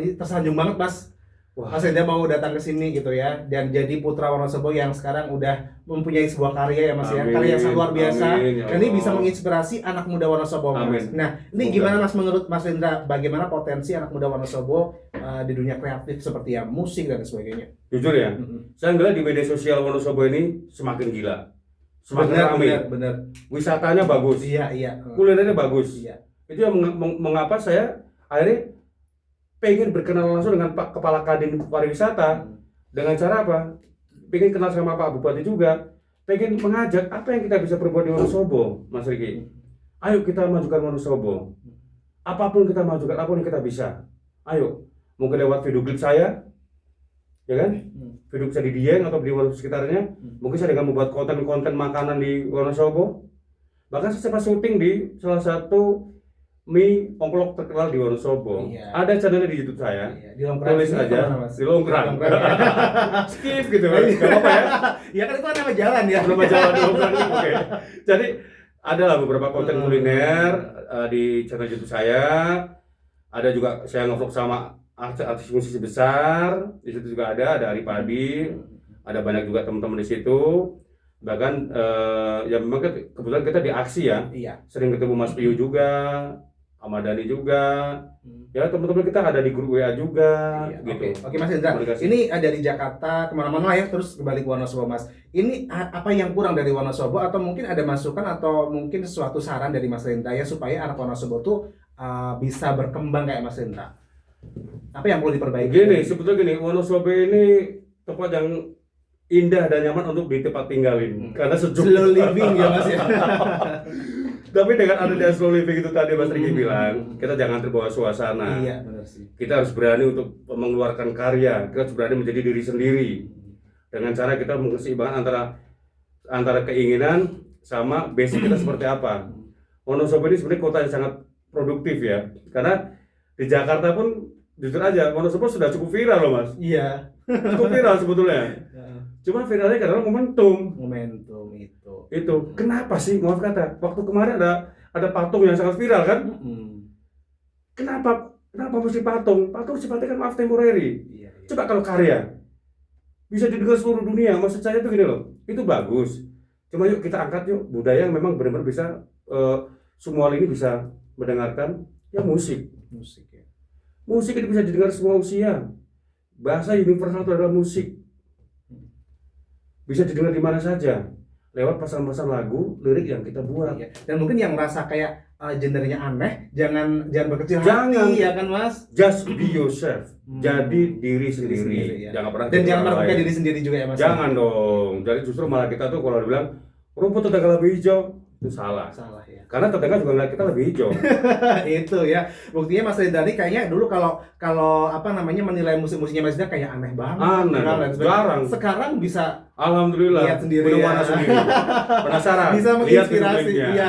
S1: ini tersanjung banget Mas.
S2: Wah.
S1: Mas Enda mau datang ke sini gitu ya dan jadi putra Wonosobo yang sekarang udah mempunyai sebuah karya ya Mas ya.
S2: Amin.
S1: Karya yang sangat luar biasa.
S2: Amin, ya
S1: Dan ini
S2: Allah.
S1: bisa menginspirasi anak muda Wonosobo Mas.
S2: Amin.
S1: Nah, ini
S2: Semoga.
S1: gimana Mas menurut Mas Indra bagaimana potensi anak muda Wonosobo di dunia kreatif seperti ya musik dan sebagainya?
S2: Jujur ya, saya ngeliat di media sosial Wonosobo ini semakin gila. Semakin ramai.
S1: Benar.
S2: Wisatanya bagus.
S1: Iya.
S2: Kulinernya bagus.
S1: Iya.
S2: Itu yang mengapa saya akhirnya pengen berkenalan langsung dengan Pak Kepala Kadin Pariwisata. Dengan cara apa? Pengen kenal sama Pak Bupati juga. Pengen mengajak apa yang kita bisa perbuat di Wonosobo, Mas Riki. Ayo kita majukan Wonosobo. Apapun kita majukan, apapun yang kita bisa. Ayo, mungkin lewat video klip saya, ya kan? Video klip saya di Dieng atau di Wonosobo sekitarnya. Mungkin saya dengan membuat konten-konten makanan di Wonosobo. Bahkan saya sempat syuting di salah satu mie ongklok terkenal di Wonosobo.
S1: Iya.
S2: Ada channelnya di YouTube saya.
S1: Iya. Di Longkrang
S2: Tulis
S1: sini
S2: aja
S1: kemana, Mas?
S2: di Longkrang. Skip gitu kan.
S1: Iya.
S2: Gak apa-apa ya.
S1: Ya kan itu kan nama jalan ya.
S2: Nama jalan di Longkrang ini. Oke. Jadi ada lah beberapa konten kuliner di channel YouTube saya. Ada juga saya ngevlog sama artis musisi besar. Di situ juga ada Ari Padi. Ada banyak juga teman-teman di situ. Bahkan ya memang kebetulan kita di aksi ya.
S1: Iya.
S2: Sering ketemu Mas Piyu juga, Ahmad Dhani juga. Ya teman-teman kita ada di grup WA juga
S1: Iya,
S2: gitu.
S1: Oke Mas Indra,
S2: Komunikasi.
S1: ini dari Jakarta kemana-mana ya, terus kembali ke Wonosobo Mas. Ini apa yang kurang dari Wonosobo atau mungkin ada masukan atau mungkin suatu saran dari Mas Indra ya supaya anak Wonosobo tuh bisa berkembang kayak Mas Indra? Apa yang perlu diperbaiki?
S2: Gini, sebetulnya gini, Wonosobo ini tempat yang indah dan nyaman untuk di tempat tinggalin karena sejuk.
S1: Slow living ya Mas ya.
S2: Tapi dengan adanya slow living itu tadi Mas Riki bilang, kita jangan terbawa suasana.
S1: Iya benar sih.
S2: Kita harus berani untuk mengeluarkan karya. Kita harus berani menjadi diri sendiri. Dengan cara kita mengeseimbangan antara keinginan sama basic kita seperti apa. Wonosobo ini sebenarnya kota yang sangat produktif ya. Karena di Jakarta pun jujur aja Wonosobo sudah cukup viral loh Mas.
S1: Iya.
S2: Cukup viral sebetulnya. Cuma viralnya karena momentum.
S1: Momentum itu.
S2: Itu kenapa sih, maaf kata, waktu kemarin ada patung yang sangat viral kan? Kenapa mesti patung? Patung sifatnya kan maaf temporary.
S1: Iya.
S2: Coba kalau karya bisa didengar seluruh dunia, maksud saya itu gini loh, itu bagus. Cuma yuk kita angkat yuk budaya yang memang benar-benar bisa semua ini bisa mendengarkan ya musik.
S1: Musik ya.
S2: Musik itu bisa didengar semua usia. Bahasa universal itu adalah musik. Bisa didengar di mana saja. Lewat pesan-pesan lagu, lirik yang kita buat.
S1: Iya. Dan mungkin yang merasa kayak gendernya aneh, jangan berkecil
S2: Jangan.
S1: hati ya kan Mas?
S2: Just be yourself. Jadi diri
S1: Sendiri,
S2: sendiri.
S1: ya.
S2: Jangan pernah
S1: Dan
S2: jadi
S1: jangan
S2: orang
S1: merugikan
S2: lain.
S1: diri sendiri juga ya Mas.
S2: Jangan dong. Jadi justru malah kita tuh kalau dibilang rumput tetangga lebih hijau, itu salah.
S1: Salah ya.
S2: Karena tetangga juga ngeliat kita lebih hijau.
S1: Itu ya. Buktinya Mas Ridani kayaknya dulu kalau apa namanya menilai musik-musiknya Mas Ridani kayak aneh banget.
S2: Aneh,
S1: viral dan sebagainya.
S2: jarang.
S1: Sekarang bisa
S2: Alhamdulillah.
S1: Lihat sendiri
S2: Belum
S1: ya.
S2: mana sendiri. Penasaran?
S1: bisa
S2: Lihat
S1: menginspirasi.
S2: video klipnya.
S1: Iya,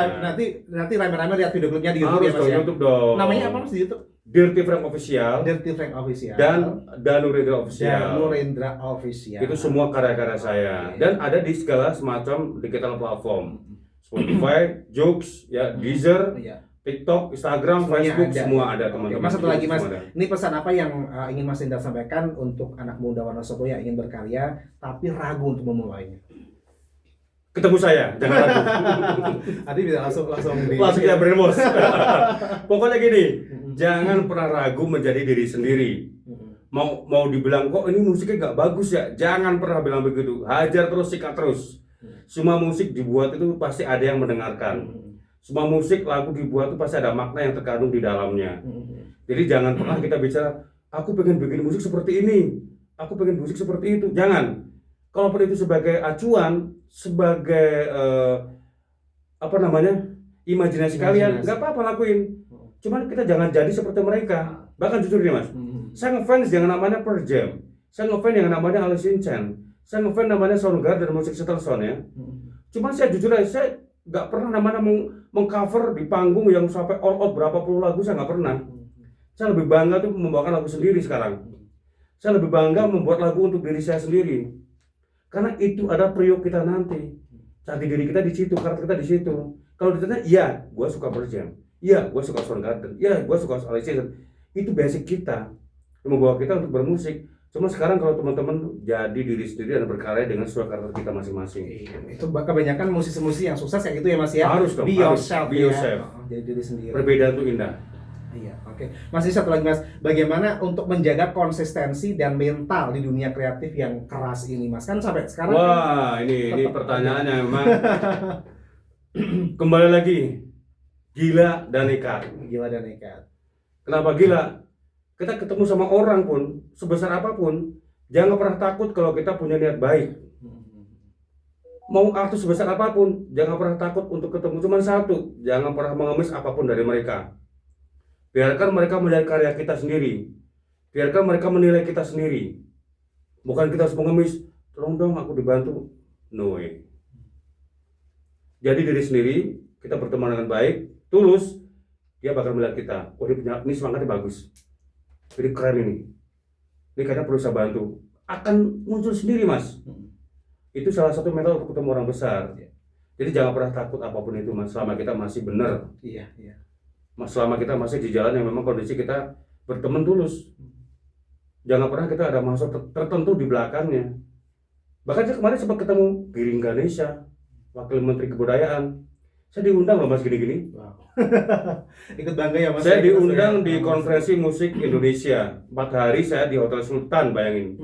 S1: nanti rame-rame lihat video klipnya di YouTube
S2: Harus
S1: ya Mas
S2: dong,
S1: ya.
S2: YouTube dong.
S1: Namanya apa Mas di YouTube?
S2: Dirty Frank Official
S1: Dirty Frank Official
S2: dan Danu Rendra Official.
S1: Danu Rendra Official.
S2: Itu semua karya-karya saya.
S1: Oke.
S2: Dan ada di segala semacam digital platform. Spotify, Joox, ya, Deezer,
S1: Iya.
S2: TikTok, Instagram,
S1: Semuanya
S2: Facebook,
S1: ada.
S2: semua ada
S1: Oke,
S2: teman-teman.
S1: Mas, satu lagi, Mas.
S2: Semua ada.
S1: Ini pesan apa yang ingin Mas Indra sampaikan untuk anak muda Wonosobo yang ingin berkarya tapi ragu untuk memulainya?
S2: Ketemu saya, jangan ragu.
S1: Nanti bisa langsung
S2: Langsung kita berbos. Pokoknya gini, jangan pernah ragu menjadi diri sendiri. Mau dibilang kok ini musiknya nggak bagus ya, jangan pernah bilang begitu. Hajar terus, sikat terus. Semua musik dibuat itu pasti ada yang mendengarkan. Semua musik lagu dibuat itu pasti ada makna yang terkandung di dalamnya. Jadi jangan pernah kita bicara, aku pengen bikin musik seperti ini, aku pengen musik seperti itu. Jangan. Kalaupun itu sebagai acuan, sebagai imajinasi kalian, nggak apa-apa lakuin. Cuman kita jangan jadi seperti mereka. Bahkan jujur nih Mas, saya ngefans yang namanya Pearl Jam, saya ngefans yang namanya Alice in Chains, Saya ngefans namanya Soundgarden, musik Setelson ya. Cuman saya jujur aja, saya nggak pernah namanya mengcover di panggung yang sampai all out berapa puluh lagu, saya nggak pernah. Saya lebih bangga tuh membawakan lagu sendiri sekarang. Saya lebih bangga membuat lagu untuk diri saya sendiri. Karena itu ada priok kita nanti. Jati diri kita di situ, karakter kita di situ. Kalau ditanya, iya, gue suka Pearl Jam. Iya, gue suka Soundgarden. Iya, gue suka Alice Cooper. Itu basic kita. Membawa kita untuk bermusik. Cuma sekarang kalau teman-teman jadi diri sendiri dan berkarya dengan sesuai karakter kita masing-masing.
S1: Itu kebanyakan musisi-musisi yang sukses kayak gitu ya Mas ya.
S2: Harus dong,
S1: Be
S2: harus.
S1: yourself.
S2: Be yourself.
S1: Jadi diri sendiri.
S2: Perbedaan itu indah.
S1: Iya, oke. Masih satu lagi Mas, bagaimana untuk menjaga konsistensi dan mental di dunia kreatif yang keras ini Mas? Kan sampai sekarang
S2: Wah, ini pertanyaannya memang kembali lagi gila dan nekat.
S1: gila dan nekat.
S2: Kenapa gila? Kita ketemu sama orang pun sebesar apapun, jangan pernah takut kalau kita punya niat baik. Mau artis sebesar apapun, jangan pernah takut untuk ketemu. Cuma satu, jangan pernah mengemis apapun dari mereka. Biarkan mereka melihat karya kita sendiri. Biarkan mereka menilai kita sendiri. Bukan kita harus mengemis, tolong dong aku dibantu. No way. Jadi diri sendiri, kita berteman dengan baik, tulus, dia bakal melihat kita. Oh, ini semangatnya bagus. Jadi keren ini. Ini kayaknya perlu saya bantu. Akan muncul sendiri, Mas. Itu salah satu metode untuk ketemu orang besar. Jadi jangan pernah takut apapun itu, Mas. Selama kita masih benar.
S1: Iya, iya.
S2: Selama kita masih di jalan yang memang kondisi kita berteman tulus. Jangan pernah kita ada maksud tertentu di belakangnya. Bahkan saya kemarin sempat ketemu Giring Ganesha, Wakil Menteri Kebudayaan. Saya diundang loh Mas gini-gini.
S1: Wow. Ikut bangga ya Mas.
S2: Saya diundang di konferensi musik Indonesia. 4 hari saya di Hotel Sultan, bayangin.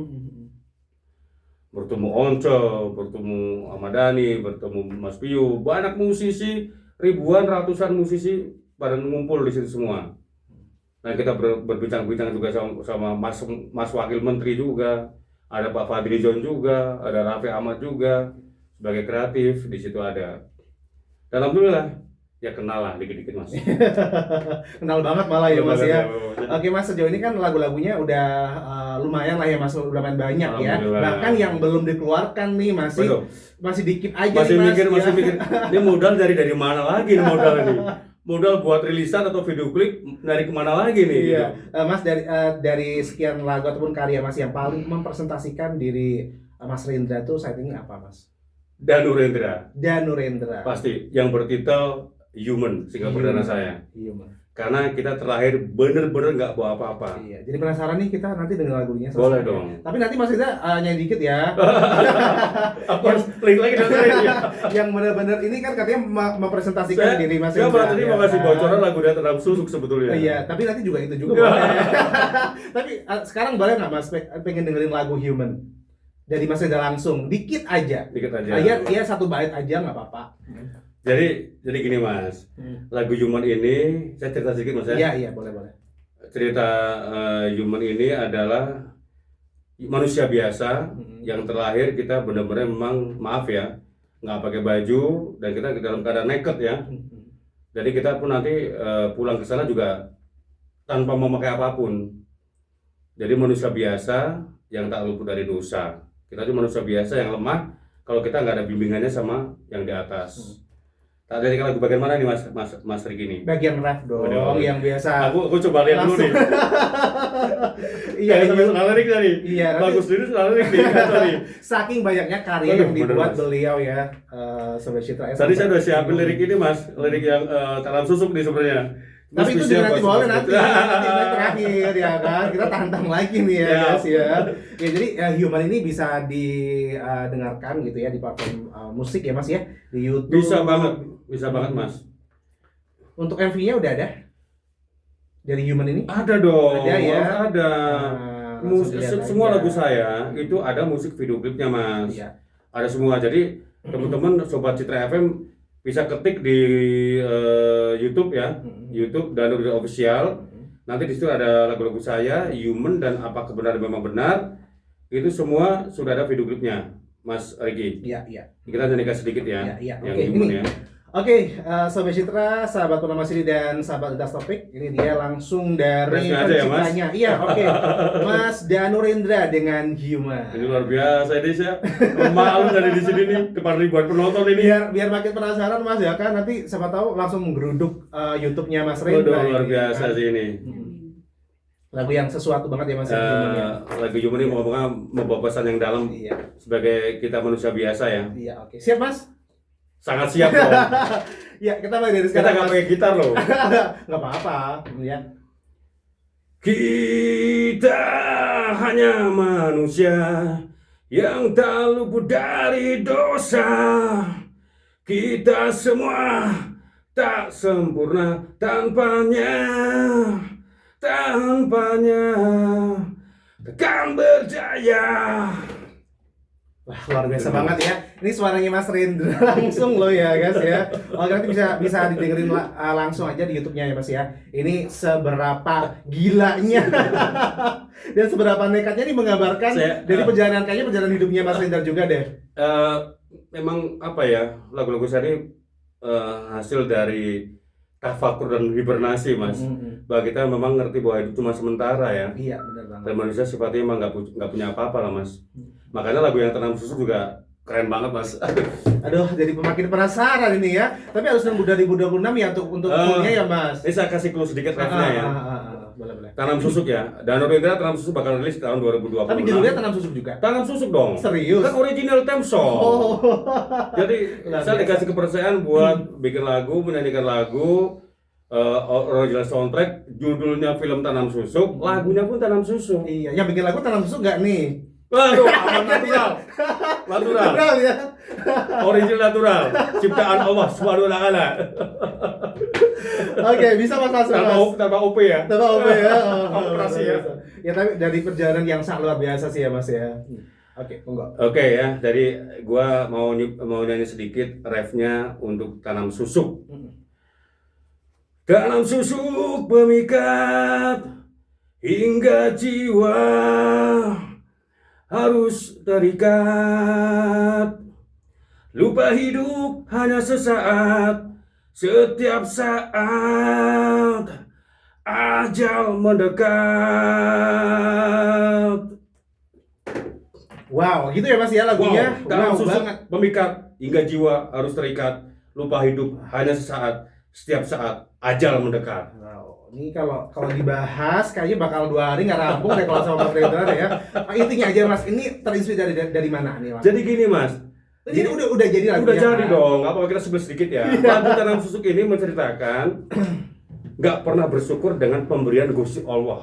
S2: Bertemu Once, bertemu Ahmad Dhani, bertemu Mas Piyu, banyak musisi, ribuan, ratusan musisi pada ngumpul di situ semua. Nah kita berbincang-bincang juga sama Mas Wakil Menteri juga, ada Pak Fadli Zon juga, ada Raffi Ahmad juga sebagai kreatif di situ ada. Dan alhamdulillah ya kenal lah dikit-dikit Mas.
S1: Kenal banget malah ya Mas ya.
S2: Ya.
S1: Oke Mas, sejauh ini kan lagu-lagunya udah lumayan lah ya Mas, udah main banyak ya. Bahkan yang belum dikeluarkan nih masih dikit aja
S2: masih
S1: nih Mas.
S2: Masih mikir. Ini modal dari mana lagi nih modal ini? Modal buat rilisan atau video klip dari kemana lagi nih?
S1: Iya,
S2: gitu.
S1: Mas dari sekian lagu ataupun karya Mas yang paling mempresentasikan diri Mas Rendra tuh saat ini apa Mas?
S2: Danu Rendra.
S1: Danu Rendra.
S2: Pasti yang bertitel Human, single perdana saya.
S1: Human.
S2: Karena kita terlahir bener-bener nggak bawa apa-apa.
S1: Iya, jadi penasaran nih kita nanti dengan lagunya.
S2: Boleh dong.
S1: Tapi nanti Mas Rendra nyanyi dikit ya.
S2: Apa harus klik lagi dengerin ya?
S1: Yang benar-benar ini kan katanya mempresentasikan diri Mas
S2: Saya
S1: Rendra.
S2: tadi mau ngasih bocoran lagu dari Terang Susuk sebetulnya.
S1: Iya, tapi nanti juga itu juga boleh. Tapi sekarang boleh nggak Mas pengen dengerin lagu Human dari Mas Rendra langsung, dikit aja.
S2: Dikit aja.
S1: Ya satu bait aja nggak apa-apa.
S2: Jadi gini Mas, lagu Human ini saya cerita sedikit Mas ya.
S1: Iya boleh.
S2: Cerita Human ini adalah manusia biasa yang terlahir kita benar-benar memang maaf ya nggak pakai baju dan kita dalam keadaan naked ya. Jadi kita pun nanti pulang ke sana juga tanpa memakai apapun. Jadi manusia biasa yang tak luput dari dosa. Kita itu manusia biasa yang lemah kalau kita nggak ada bimbingannya sama yang di atas. Tak dari lagu bagian mana nih Mas Riki nih?
S1: Bagian rap dong, yang biasa.
S2: Aku coba lihat dulu nih.
S1: Iya,
S2: sampai salah lirik tadi.
S1: Iya,
S2: bagus dulu salah lirik nih.
S1: Saking banyaknya karya yang dibuat beliau ya, Sobat Citra.
S2: Tadi saya udah siapin lirik ini Mas, lirik yang Terang Susuk nih sebenarnya.
S1: Tapi itu juga nanti boleh nanti terakhir ya kan, kita tahan lagi nih ya guys ya. Ya jadi Human ini bisa didengarkan gitu ya di platform musik ya Mas ya, di YouTube.
S2: Bisa banget Mas.
S1: Untuk MV-nya udah ada dari Human ini?
S2: Ada dong.
S1: Ada ya.
S2: Ada. Semua lagu saya itu ada musik video klipnya Mas.
S1: Iya.
S2: Ada semua. Jadi teman-teman Sobat Citra FM bisa ketik di YouTube ya, YouTube Danu Rendra Official. Nanti di situ ada lagu-lagu saya, Human dan Apa Kebenaran Memang Benar. Itu semua sudah ada video klipnya, Mas Riki.
S1: Iya.
S2: Kita nyanyikan sedikit ya,
S1: Iya.
S2: yang
S1: Oke,
S2: Human
S1: ini.
S2: ya.
S1: Oke, Sobat Citra, sahabat Purnama Sidi dan sahabat Lintas Topik, ini dia langsung dari
S2: Refnya aja ya, Mas?
S1: penciptanya. Iya, oke. Mas Danurendra dengan Human.
S2: Ini luar biasa ini ya. Malu dari di sini nih depan ribuan penonton ini.
S1: Biar makin penasaran Mas ya kan, nanti siapa tahu langsung menggeruduk YouTube-nya Mas Rendra.
S2: Waduh, luar
S1: ini,
S2: biasa
S1: kan.
S2: sih ini.
S1: Lagu yang sesuatu banget ya Mas Human ya.
S2: Lagu Human ini ngomongnya membawa pesan yang dalam
S1: Iya.
S2: sebagai kita manusia biasa ya.
S1: Iya, oke. Siap Mas?
S2: Sangat siap dong.
S1: Ya, kita mulai dari
S2: Kita
S1: sekarang.
S2: nggak pakai gitar loh.
S1: Nggak apa-apa, ya.
S2: Kita hanya manusia yang tak luput dari dosa. Kita semua tak sempurna tanpanya. Tanpanya takkan berjaya.
S1: Wah, luar biasa banget ya. Ini suaranya Mas Rendra langsung loh ya guys ya. Oh, nanti bisa didengerin langsung aja di YouTube-nya ya Mas ya. Ini seberapa gilanya dan seberapa nekatnya nih menggambarkan dari perjalanan hidupnya Mas Rendra juga deh.
S2: Memang apa ya, lagu-lagu saya ini hasil dari tafakur dan hibernasi Mas. Bahwa kita memang ngerti bahwa hidup cuma sementara ya.
S1: Iya, benar banget.
S2: Dan manusia sifatnya emang nggak punya apa-apa lah Mas. Makanya lagu yang Tanam Susu juga keren banget Mas.
S1: Aduh, jadi makin penasaran ini ya. Tapi harus nunggu 2026 ya untuk fullnya ya Mas.
S2: Ini saya kasih clue sedikit refnya ya.
S1: Boleh.
S2: Tanam Susuk ya. Danurendra Tanam Susuk bakal rilis tahun 2026.
S1: Tapi judulnya Tanam Susuk juga.
S2: Tanam Susuk dong.
S1: Serius?
S2: Kan original theme song.
S1: Oh.
S2: Jadi saya dikasih kepercayaan buat bikin lagu, menyanyikan lagu, original soundtrack, judulnya film Tanam Susuk, lagunya pun Tanam Susuk.
S1: Iya, yang bikin lagu Tanam Susuk nggak nih?
S2: Waduh, aman natural.
S1: Natural ya.
S2: Original natural. Ciptaan Allah Subhanahu wa taala.
S1: Oke, bisa Mas langsung Mas.
S2: Tanpa OP ya.
S1: Tanpa OP ya.
S2: Operasi ya.
S1: Ya tapi dari perjalanan yang sangat luar biasa sih ya Mas ya. Oke, monggo.
S2: Oke ya, jadi gua mau nyanyi sedikit refnya untuk Tanam Susuk. Tanam susuk pemikat hingga jiwa harus terikat. Lupa hidup hanya sesaat, setiap saat ajal mendekat.
S1: Wow, gitu ya Mas ya lagunya.
S2: Tanam
S1: Wow
S2: susuk
S1: banget.
S2: pemikat hingga jiwa harus terikat. Lupa hidup hanya sesaat, setiap saat ajal mendekat.
S1: Wow, ini kalau dibahas kayaknya bakal 2 hari nggak rampung deh kalau sama Mas Rendra ya. Intinya aja Mas, ini terinspirasi dari mana nih Mas?
S2: Jadi gini Mas,
S1: Jadi udah jadi lagunya.
S2: udah jadi
S1: kan?
S2: dong, nggak apa-apa kita sebut sedikit ya. Lagu Tanam Susuk ini menceritakan nggak pernah bersyukur dengan pemberian Gusti Allah.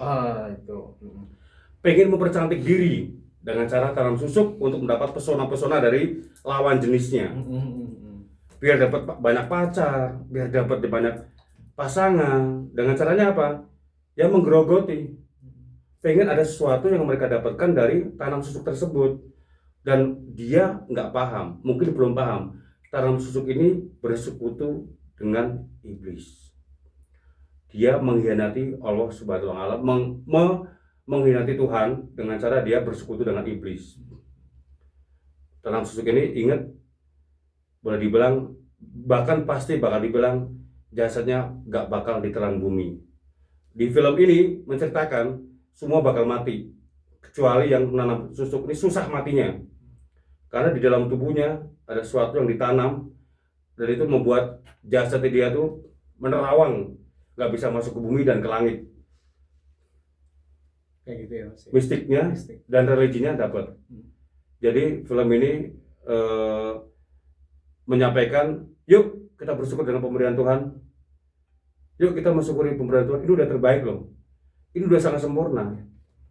S1: Itu.
S2: Pengen mempercantik diri dengan cara tanam susuk untuk mendapat pesona-pesona dari lawan jenisnya. Biar dapat banyak pacar, biar dapat banyak pasangan. Dengan caranya apa? Ya menggerogoti. Pengen ada sesuatu yang mereka dapatkan dari tanam susuk tersebut. Dan dia nggak paham, mungkin belum paham. Tanam susuk ini bersekutu dengan iblis. Dia mengkhianati Allah Subhanahu wa taala, mengkhianati Tuhan dengan cara dia bersekutu dengan iblis. Tanam susuk ini ingat, boleh dibilang, bahkan pasti bakal dibilang jasadnya gak bakal ditelan bumi. Di film ini menceritakan semua bakal mati, kecuali yang menanam susuk ini susah matinya, karena di dalam tubuhnya ada sesuatu yang ditanam dan itu membuat jasad dia tuh menerawang, gak bisa masuk ke bumi dan ke langit.
S1: Kayak gitu ya Mas.
S2: Mistiknya dan religinya dapat. Jadi film ini menyampaikan, yuk kita bersyukur dengan pemberian Tuhan. Yuk kita mensyukuri pemberian Tuhan. Ini udah terbaik loh. Ini udah sangat sempurna.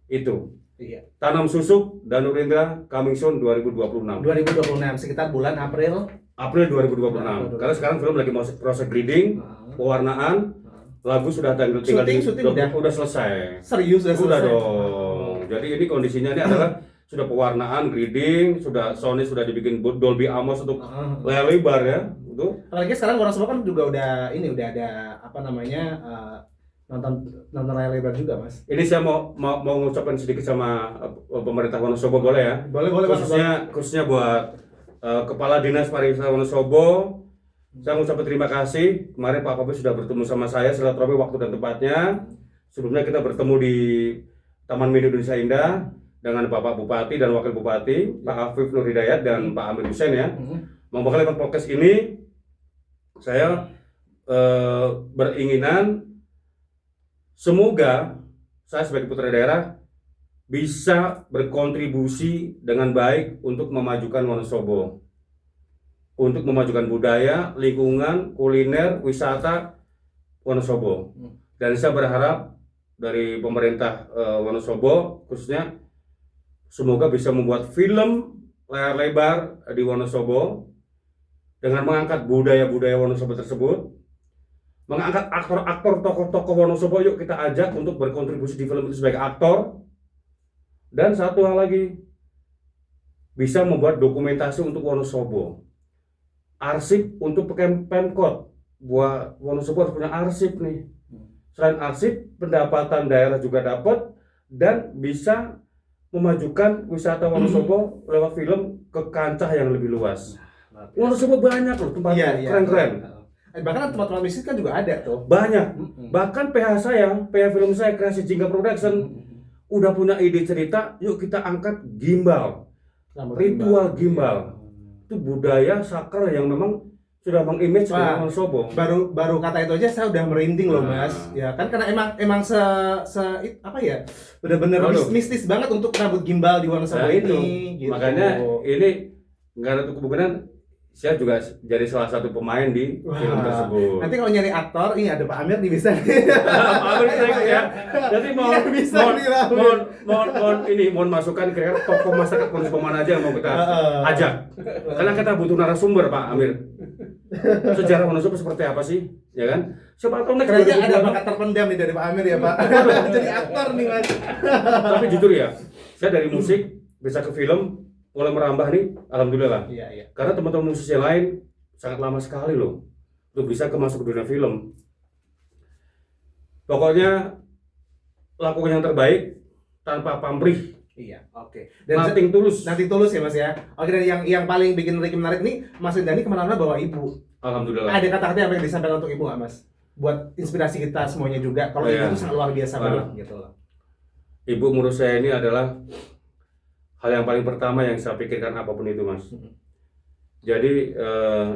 S2: Itu.
S1: Iya.
S2: Tanam Susuk Danurendra coming soon 2026.
S1: 2026 sekitar bulan April.
S2: April 2026. Karena sekarang film lagi mau proses grading, pewarnaan, lagu sudah tinggal
S1: Syuting
S2: udah selesai.
S1: Serius
S2: Udah
S1: selesai?
S2: dong. Jadi ini kondisinya ini adalah sudah pewarnaan, grading, sudah Sony sudah dibikin Dolby Atmos untuk layar lebar ya. Itu.
S1: Apalagi sekarang orang semua kan juga udah ada apa namanya nonton layar lebar juga Mas.
S2: Ini saya mau ngucapin sedikit sama pemerintah Wonosobo, boleh ya?
S1: Boleh
S2: Khususnya buat Kepala Dinas Pariwisata Wonosobo, Saya mengucapkan terima kasih. Kemarin Pak Papis sudah bertemu sama saya silaturahmi waktu dan tempatnya. Sebelumnya kita bertemu di Taman Mini Indonesia Indah dengan Bapak Bupati dan Wakil Bupati, Pak Afif Nur Hidayat dan Pak Amir Hussein ya. Membawakan podcast ini, saya beringinan semoga saya sebagai putra daerah bisa berkontribusi dengan baik untuk memajukan Wonosobo, untuk memajukan budaya, lingkungan, kuliner, wisata Wonosobo. Dan saya berharap dari pemerintah Wonosobo khususnya semoga bisa membuat film layar lebar di Wonosobo dengan mengangkat budaya-budaya Wonosobo tersebut, mengangkat aktor-aktor, tokoh-tokoh Wonosobo. Yuk kita ajak untuk berkontribusi di film itu sebagai aktor. Dan satu hal lagi, bisa membuat dokumentasi untuk Wonosobo, arsip untuk Pemkot. Buat Wonosobo harus punya arsip nih. Selain arsip, pendapatan daerah juga dapat dan bisa memajukan wisata Wonosobo lewat film ke kancah yang lebih luas. Wonosobo banyak loh tempatnya, keren-keren.
S1: Bahkan tempat-tempat bisnis kan juga ada tuh.
S2: Banyak. Bahkan PH saya, PH film saya, Kreasi Jingga Production, udah punya ide cerita, yuk kita angkat gimbal. Ritual gimbal. Itu budaya sakral yang memang sudah mengimage Wonosobo.
S1: Baru kata itu aja saya udah merinding loh Mas. Ya kan karena emang apa ya? Benar-benar mistis banget untuk rambut gimbal di Wonosobo ini.
S2: Gitu. Makanya ini nggak ada kemungkinan saya juga jadi salah satu pemain di film tersebut.
S1: Nanti kalau nyari aktor, ini ada Pak Amir nih bisa.
S2: Pak Amir ya. Jadi mohon masukan kira-kira tokoh masyarakat Wonosobo mana aja yang mau kita ajak. Karena kita butuh narasumber Pak Amir. Sejarah Wonosobo seperti apa sih, ya kan? Siapa tahu next
S1: kayaknya ada bakat terpendam nih dari Pak Amir ya Pak. Jadi aktor nih Mas.
S2: Tapi jujur ya, saya dari musik bisa ke film mulai merambah nih, alhamdulillah.
S1: Iya.
S2: Karena teman-teman musisi lain sangat lama sekali loh untuk bisa masuk ke dunia film. Pokoknya lakukan yang terbaik tanpa pamrih.
S1: Iya, oke.
S2: Dan nanti tulus
S1: ya Mas ya. Oke, dan yang paling bikin Ricky menarik nih, Mas Indani kemana-mana bawa ibu.
S2: Alhamdulillah.
S1: Ada kata-kata yang pengen disampaikan untuk ibu nggak Mas? Buat inspirasi kita semuanya juga. Kalau ibu itu sangat luar biasa banget gitu loh. Ibu
S2: menurut saya ini adalah hal yang paling pertama yang saya pikirkan apapun itu Mas. Jadi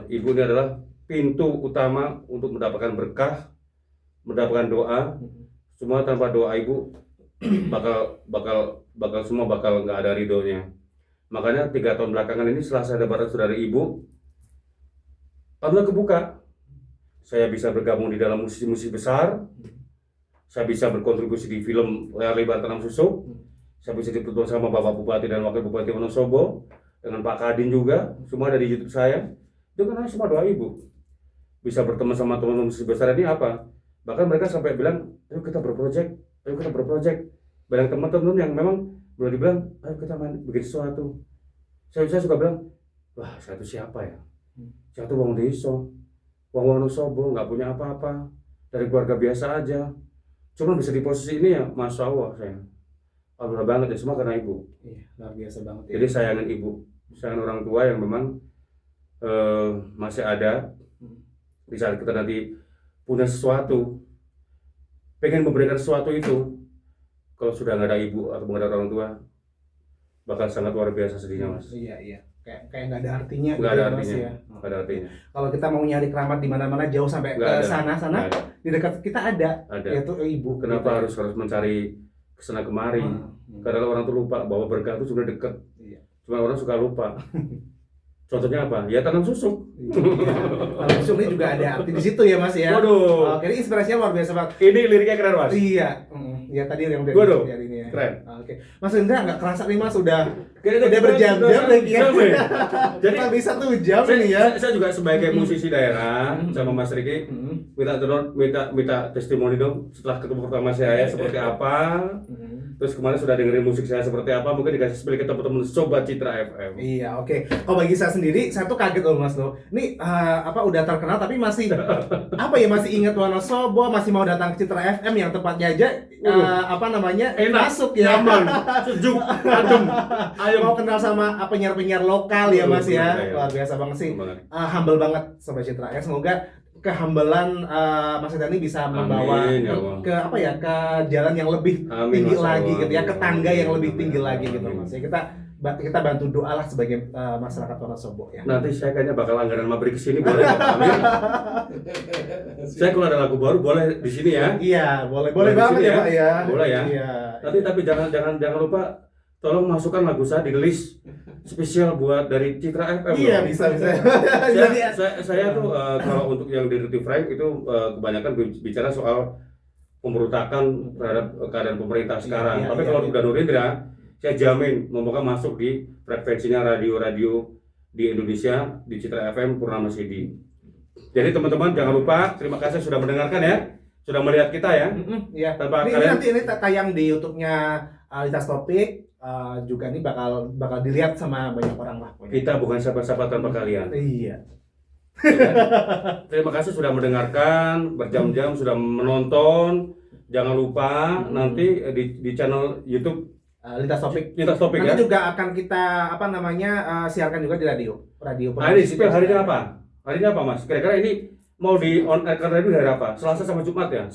S2: ibu ini adalah pintu utama untuk mendapatkan berkah, mendapatkan doa. Semua tanpa doa ibu bakal semua bakal nggak ada ridhonya. Makanya 3 tahun belakangan ini setelah saya dapat restu dari ibu, alhamdulillah kebuka. Saya bisa bergabung di dalam musisi-musisi besar. Saya bisa berkontribusi di film layar lebar Tanam Susuk. Saya bisa dipertemukan sama Bapak Bupati dan Wakil Bupati Wonosobo, dengan Pak Kadin juga, semua ada di YouTube saya. Itu kan semua doa ibu. Bisa bertemu sama teman-teman musisi besar ini apa? Bahkan mereka sampai bilang, ayo kita berproject. Banyak teman-teman yang memang boleh dibilang, ayo kita bikin sesuatu. Saya suka bilang, wah saya itu siapa ya? Saya itu wong deso, wong Wonosobo, nggak punya apa-apa, dari keluarga biasa aja. Cuma bisa di posisi ini ya, Masya Allah saya. Alhamdulillah banget ya, semua karena ibu.
S1: Iya, luar biasa banget ya.
S2: Jadi sayangan ibu, sayangan orang tua yang memang masih ada. Di saat kita nanti punya sesuatu, pengen memberikan sesuatu itu, kalau sudah nggak ada ibu atau nggak ada orang tua, bakal sangat luar biasa sedihnya Mas.
S1: Iya. Kayak nggak ada artinya.
S2: Nggak ada artinya. Ya. Nggak ada artinya.
S1: Kalau kita mau nyari keramat di mana-mana jauh sampai ke sana, di dekat kita ada. Yaitu ibu.
S2: Kenapa harus mencari kesana kemari? Karena orang tuh lupa bahwa berkah itu sudah dekat.
S1: Iya.
S2: Cuma orang suka lupa. Contohnya apa? Ya tanam susuk.
S1: Tanam susuk ini juga ada arti di situ ya Mas ya.
S2: Waduh.
S1: Oke, ini inspirasinya luar biasa banget.
S2: Ini liriknya keren Mas.
S1: Iya. Ya tadi yang dari ini ya.
S2: Keren.
S1: Oke. Mas Indra nggak kerasa nih Mas udah berjam-jam lagi ya. Jadi kita bisa 1 jam nih ya.
S2: Saya juga sebagai musisi daerah sama Mas Riki minta testimoni dong setelah ketemu pertama saya seperti apa. Terus kemarin sudah dengerin musik saya seperti apa, mungkin dikasih spill ke teman-teman Sobat Citra FM.
S1: Iya, oke. Kalau bagi saya sendiri, saya tuh kaget loh Mas loh. Ini udah terkenal tapi masih masih ingat Wonosobo, masih mau datang ke Citra FM yang tempatnya aja
S2: Enak,
S1: masuk ya.
S2: nyaman, sejuk, adem, ayem.
S1: Mau kenal sama penyiar-penyiar lokal ya Mas ya.
S2: Benar, ya.
S1: Luar biasa banget sih.
S2: Banget.
S1: Humble banget Sobat Citra FM. Semoga kehambelan Mas Eda ini bisa membawa
S2: Amin, ya Allah.
S1: ke jalan yang lebih
S2: Amin,
S1: tinggi
S2: Masya
S1: lagi
S2: Allah.
S1: gitu ya, ke tangga yang lebih
S2: Amin,
S1: tinggi
S2: amin,
S1: lagi gitu
S2: amin.
S1: Mas. Ya kita bantu doa lah sebagai masyarakat Wonosobo ya.
S2: Nanti saya kayaknya bakal langganan mabrik ke sini, boleh Pak Amir? Saya kalau ada lagu baru boleh di sini ya.
S1: Iya, boleh
S2: Boleh di
S1: banget
S2: sini
S1: ya
S2: ya?
S1: Pak ya.
S2: Boleh ya?
S1: Iya.
S2: Tapi jangan lupa tolong masukkan lagu saya di list spesial buat dari Citra FM.
S1: Iya,
S2: loh.
S1: bisa. Jadi
S2: Saya tuh kalau untuk yang Dirty Frank itu kebanyakan bicara soal pemberontakan terhadap keadaan pemerintah sekarang.
S1: Iya,
S2: Tapi
S1: iya,
S2: kalau
S1: iya.
S2: untuk Danur Indra, saya jamin semoga masuk di frekuensinya radio-radio di Indonesia di Citra FM Purnama Sidi. Jadi teman-teman jangan lupa, terima kasih sudah mendengarkan ya, sudah melihat kita ya.
S1: Iya.
S2: Tanpa
S1: Ini
S2: kalian-
S1: nanti ini tayang di YouTube-nya Lintas Topik, juga nih bakal dilihat sama banyak orang lah pokoknya.
S2: Kita bukan sahabat-sahabat tanpa kalian.
S1: Iya.
S2: Terima kasih sudah mendengarkan, berjam-jam sudah menonton. Jangan lupa nanti di channel YouTube
S1: Lintas Topik.
S2: Lintas Topik
S1: Nanti
S2: ya.
S1: juga akan kita siarkan juga di radio.
S2: Hari ini harinya apa? Harinya apa Mas? Kira-kira ini mau di on air radio dari apa? Selasa sama Jumat ya?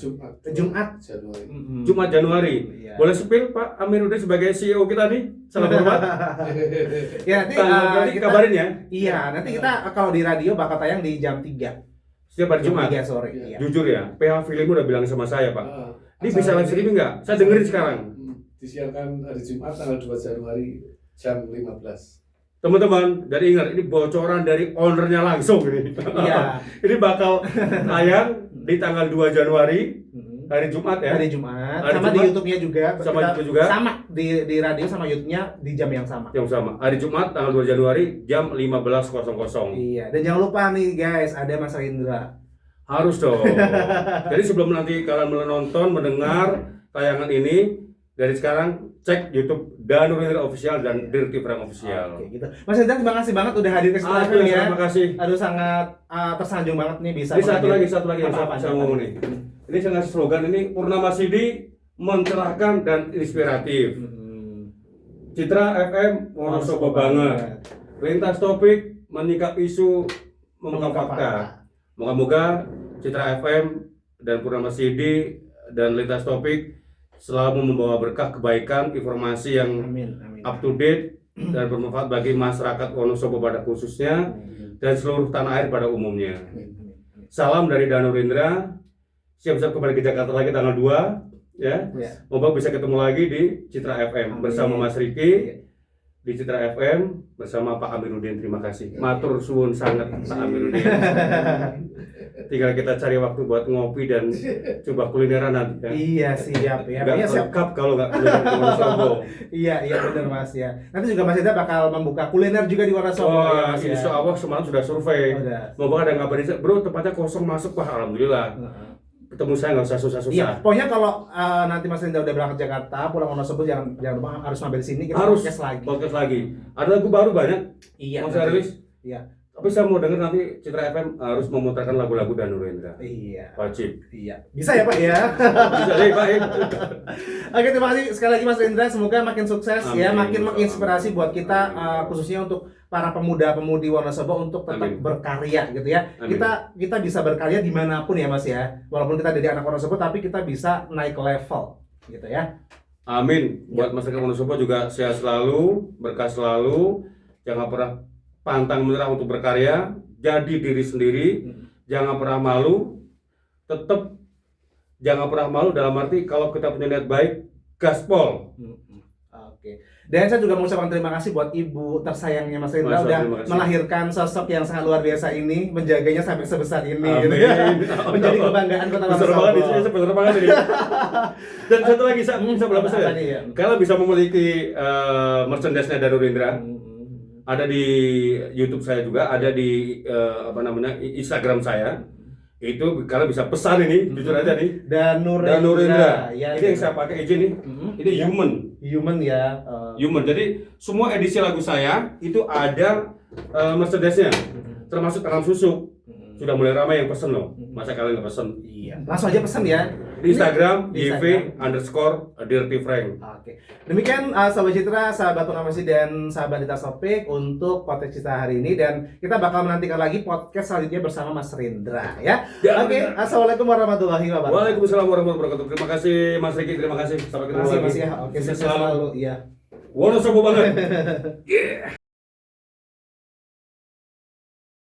S3: Jumat Januari.
S2: Jumat Januari.
S1: Iya.
S2: Boleh spill Pak Amiruddin sebagai CEO kita nih? Salam hormat.
S1: Ya nanti
S2: Nanti kabarin ya.
S1: Iya, nanti kita kalau di radio bakal tayang di jam 3.
S2: Setiap hari
S1: Jam
S2: Jumat.
S1: 3 sore.
S3: Iya.
S1: Iya.
S2: Jujur ya, PH Film udah bilang sama saya Pak. Ini
S3: Acara
S2: bisa live streaming nggak? Saya dengerin sekarang.
S3: Disiarkan hari Jumat tanggal 2 Januari jam 15.
S2: Teman-teman, dari ingat ini bocoran dari ownernya langsung ini.
S1: Iya.
S2: Ini bakal tayang di tanggal 2 Januari hari Jumat ya.
S1: Hari Jumat.
S2: Hari
S1: Sama di
S2: Jumat.
S1: YouTube-nya juga.
S2: Sama
S1: Kita-
S2: YouTube juga.
S1: Sama di radio sama YouTube-nya di jam yang sama.
S2: Yang sama. Hari Jumat tanggal 2 Januari jam 15.00.
S1: Iya, dan jangan lupa nih guys, ada Mas Rindra.
S2: Harus dong. Jadi sebelum nanti kalian menonton, mendengar tayangan ini, dari sekarang cek YouTube Danur Indra Official dan Dirty Frank Official.
S1: Oke, gitu. Mas Rindra terima kasih banget udah hadir ke Citra FM ya.
S2: Terima kasih.
S1: Aduh sangat tersanjung banget nih bisa.
S2: Ini satu
S1: menghadir-
S2: lagi yang
S1: Apa-apa,
S2: saya ngomong nih. Ini saya ngasih slogan ini Purnama Sidi mencerahkan dan inspiratif. Citra FM Wonosobo banget. Lintas topik menyingkap isu mengungkap fakta. Moga-moga Citra FM dan Purnama Sidi dan Lintas Topik selalu membawa berkah kebaikan, informasi yang
S1: Amin, amin.
S2: up to date dan bermanfaat bagi masyarakat Wonosobo pada khususnya dan seluruh tanah air pada umumnya. Salam dari Danur Indra. Siap-siap kembali ke Jakarta lagi tanggal 2 ya.
S1: Ya.
S2: Moga bisa ketemu lagi di Citra FM
S1: Amin.
S2: bersama Mas Riki di Citra FM bersama Pak Amiruddin. Terima kasih. Matur suwun sangat Pak Amiruddin. Tinggal kita cari waktu buat ngopi dan coba kulineran nanti ya.
S1: Iya siap ya.
S2: Nggak
S1: Pokoknya siap.
S2: lengkap kalau nggak kuliner di Wonosobo.
S1: Iya benar Mas ya. Nanti juga Mas Rindra bakal membuka kuliner juga di Wonosobo. ya,
S2: Wah,
S1: Mas, ya.
S2: insya Allah semalam sudah survei.
S1: Udah.
S2: Moga ada ngabarin saya, bro tempatnya kosong masuk. Wah alhamdulillah. Ketemu saya nggak usah
S1: Iya,
S2: susah-susah.
S1: pokoknya kalau nanti Mas Rindra udah berangkat Jakarta, pulang Wonosobo jangan lupa harus mampir sini kita
S2: Harus
S1: podcast lagi.
S2: podcast lagi. Ada lagu baru banyak.
S1: Iya.
S2: Mau saya
S1: nanti.
S2: rilis.
S1: Iya.
S2: Tapi saya mau denger nanti Citra FM harus memutarkan lagu-lagu Danur Indra.
S1: Iya.
S2: Wajib.
S1: Iya. Bisa ya Pak ya.
S2: Bisa deh Pak.
S1: Oke, terima kasih sekali lagi Mas Rindra. Semoga makin sukses ya,
S2: Amin.
S1: makin menginspirasi buat kita khususnya untuk para pemuda-pemudi Wonosobo untuk tetap
S2: Amin.
S1: berkarya gitu ya.
S2: Amin.
S1: Kita bisa berkarya dimanapun ya Mas ya. Walaupun kita dari anak Wonosobo tapi kita bisa naik level gitu ya.
S2: Amin. Buat masyarakat Wonosobo juga sehat selalu, berkah selalu. Jangan pernah pantang menyerah untuk berkarya, jadi diri sendiri, jangan pernah malu. Tetap jangan pernah malu dalam arti kalau kita punya niat baik, gaspol.
S1: Oke. Dan saya juga mengucapkan terima kasih buat ibu tersayangnya Mas Rindra
S2: Mas,
S1: udah
S2: terima kasih.
S1: melahirkan sosok yang sangat luar biasa ini, menjaganya sampai sebesar ini
S2: Amin.
S1: gitu ya. Menjadi kebanggaan Kota
S2: Besar banget
S1: Wonosobo.
S2: ini, besar banget ini. Dan satu lagi, saya belum pesan
S1: Apa nih,
S2: ya.
S1: ya?
S2: Kalau bisa memiliki merchandise-nya Danur Indra, ada di YouTube saya juga, ada di Instagram saya. itu kalian bisa pesan ini, jujur aja nih.
S1: Danurendra. Ya,
S2: Ini yang saya pakai izin nih. Ini
S1: Human ya.
S2: Human. Jadi semua edisi lagu saya itu ada Mercedes-nya, termasuk Tanam Susuk. Sudah mulai ramai yang pesen loh. Masa kalian nggak pesen?
S1: Iya. Langsung aja pesan ya.
S2: Di Instagram,
S1: Di Instagram.
S2: YV_Dirty Frank.
S1: Oke. Demikian Sobat Citra, sahabat Purnamasi dan sahabat Dita Sopik untuk podcast kita hari ini, dan kita bakal menantikan lagi podcast selanjutnya bersama Mas Rindra ya.
S2: Ya,
S1: Oke,
S2: benar.
S1: Assalamualaikum warahmatullahi wabarakatuh.
S2: Waalaikumsalam warahmatullahi wabarakatuh. Terima kasih Mas Riki, terima kasih. Sampai
S1: Terima
S2: ketemu
S1: kasih
S2: lagi.
S1: Mas ya. Oke, sukses selalu. Iya.
S2: Wonosobo banget. Yeah.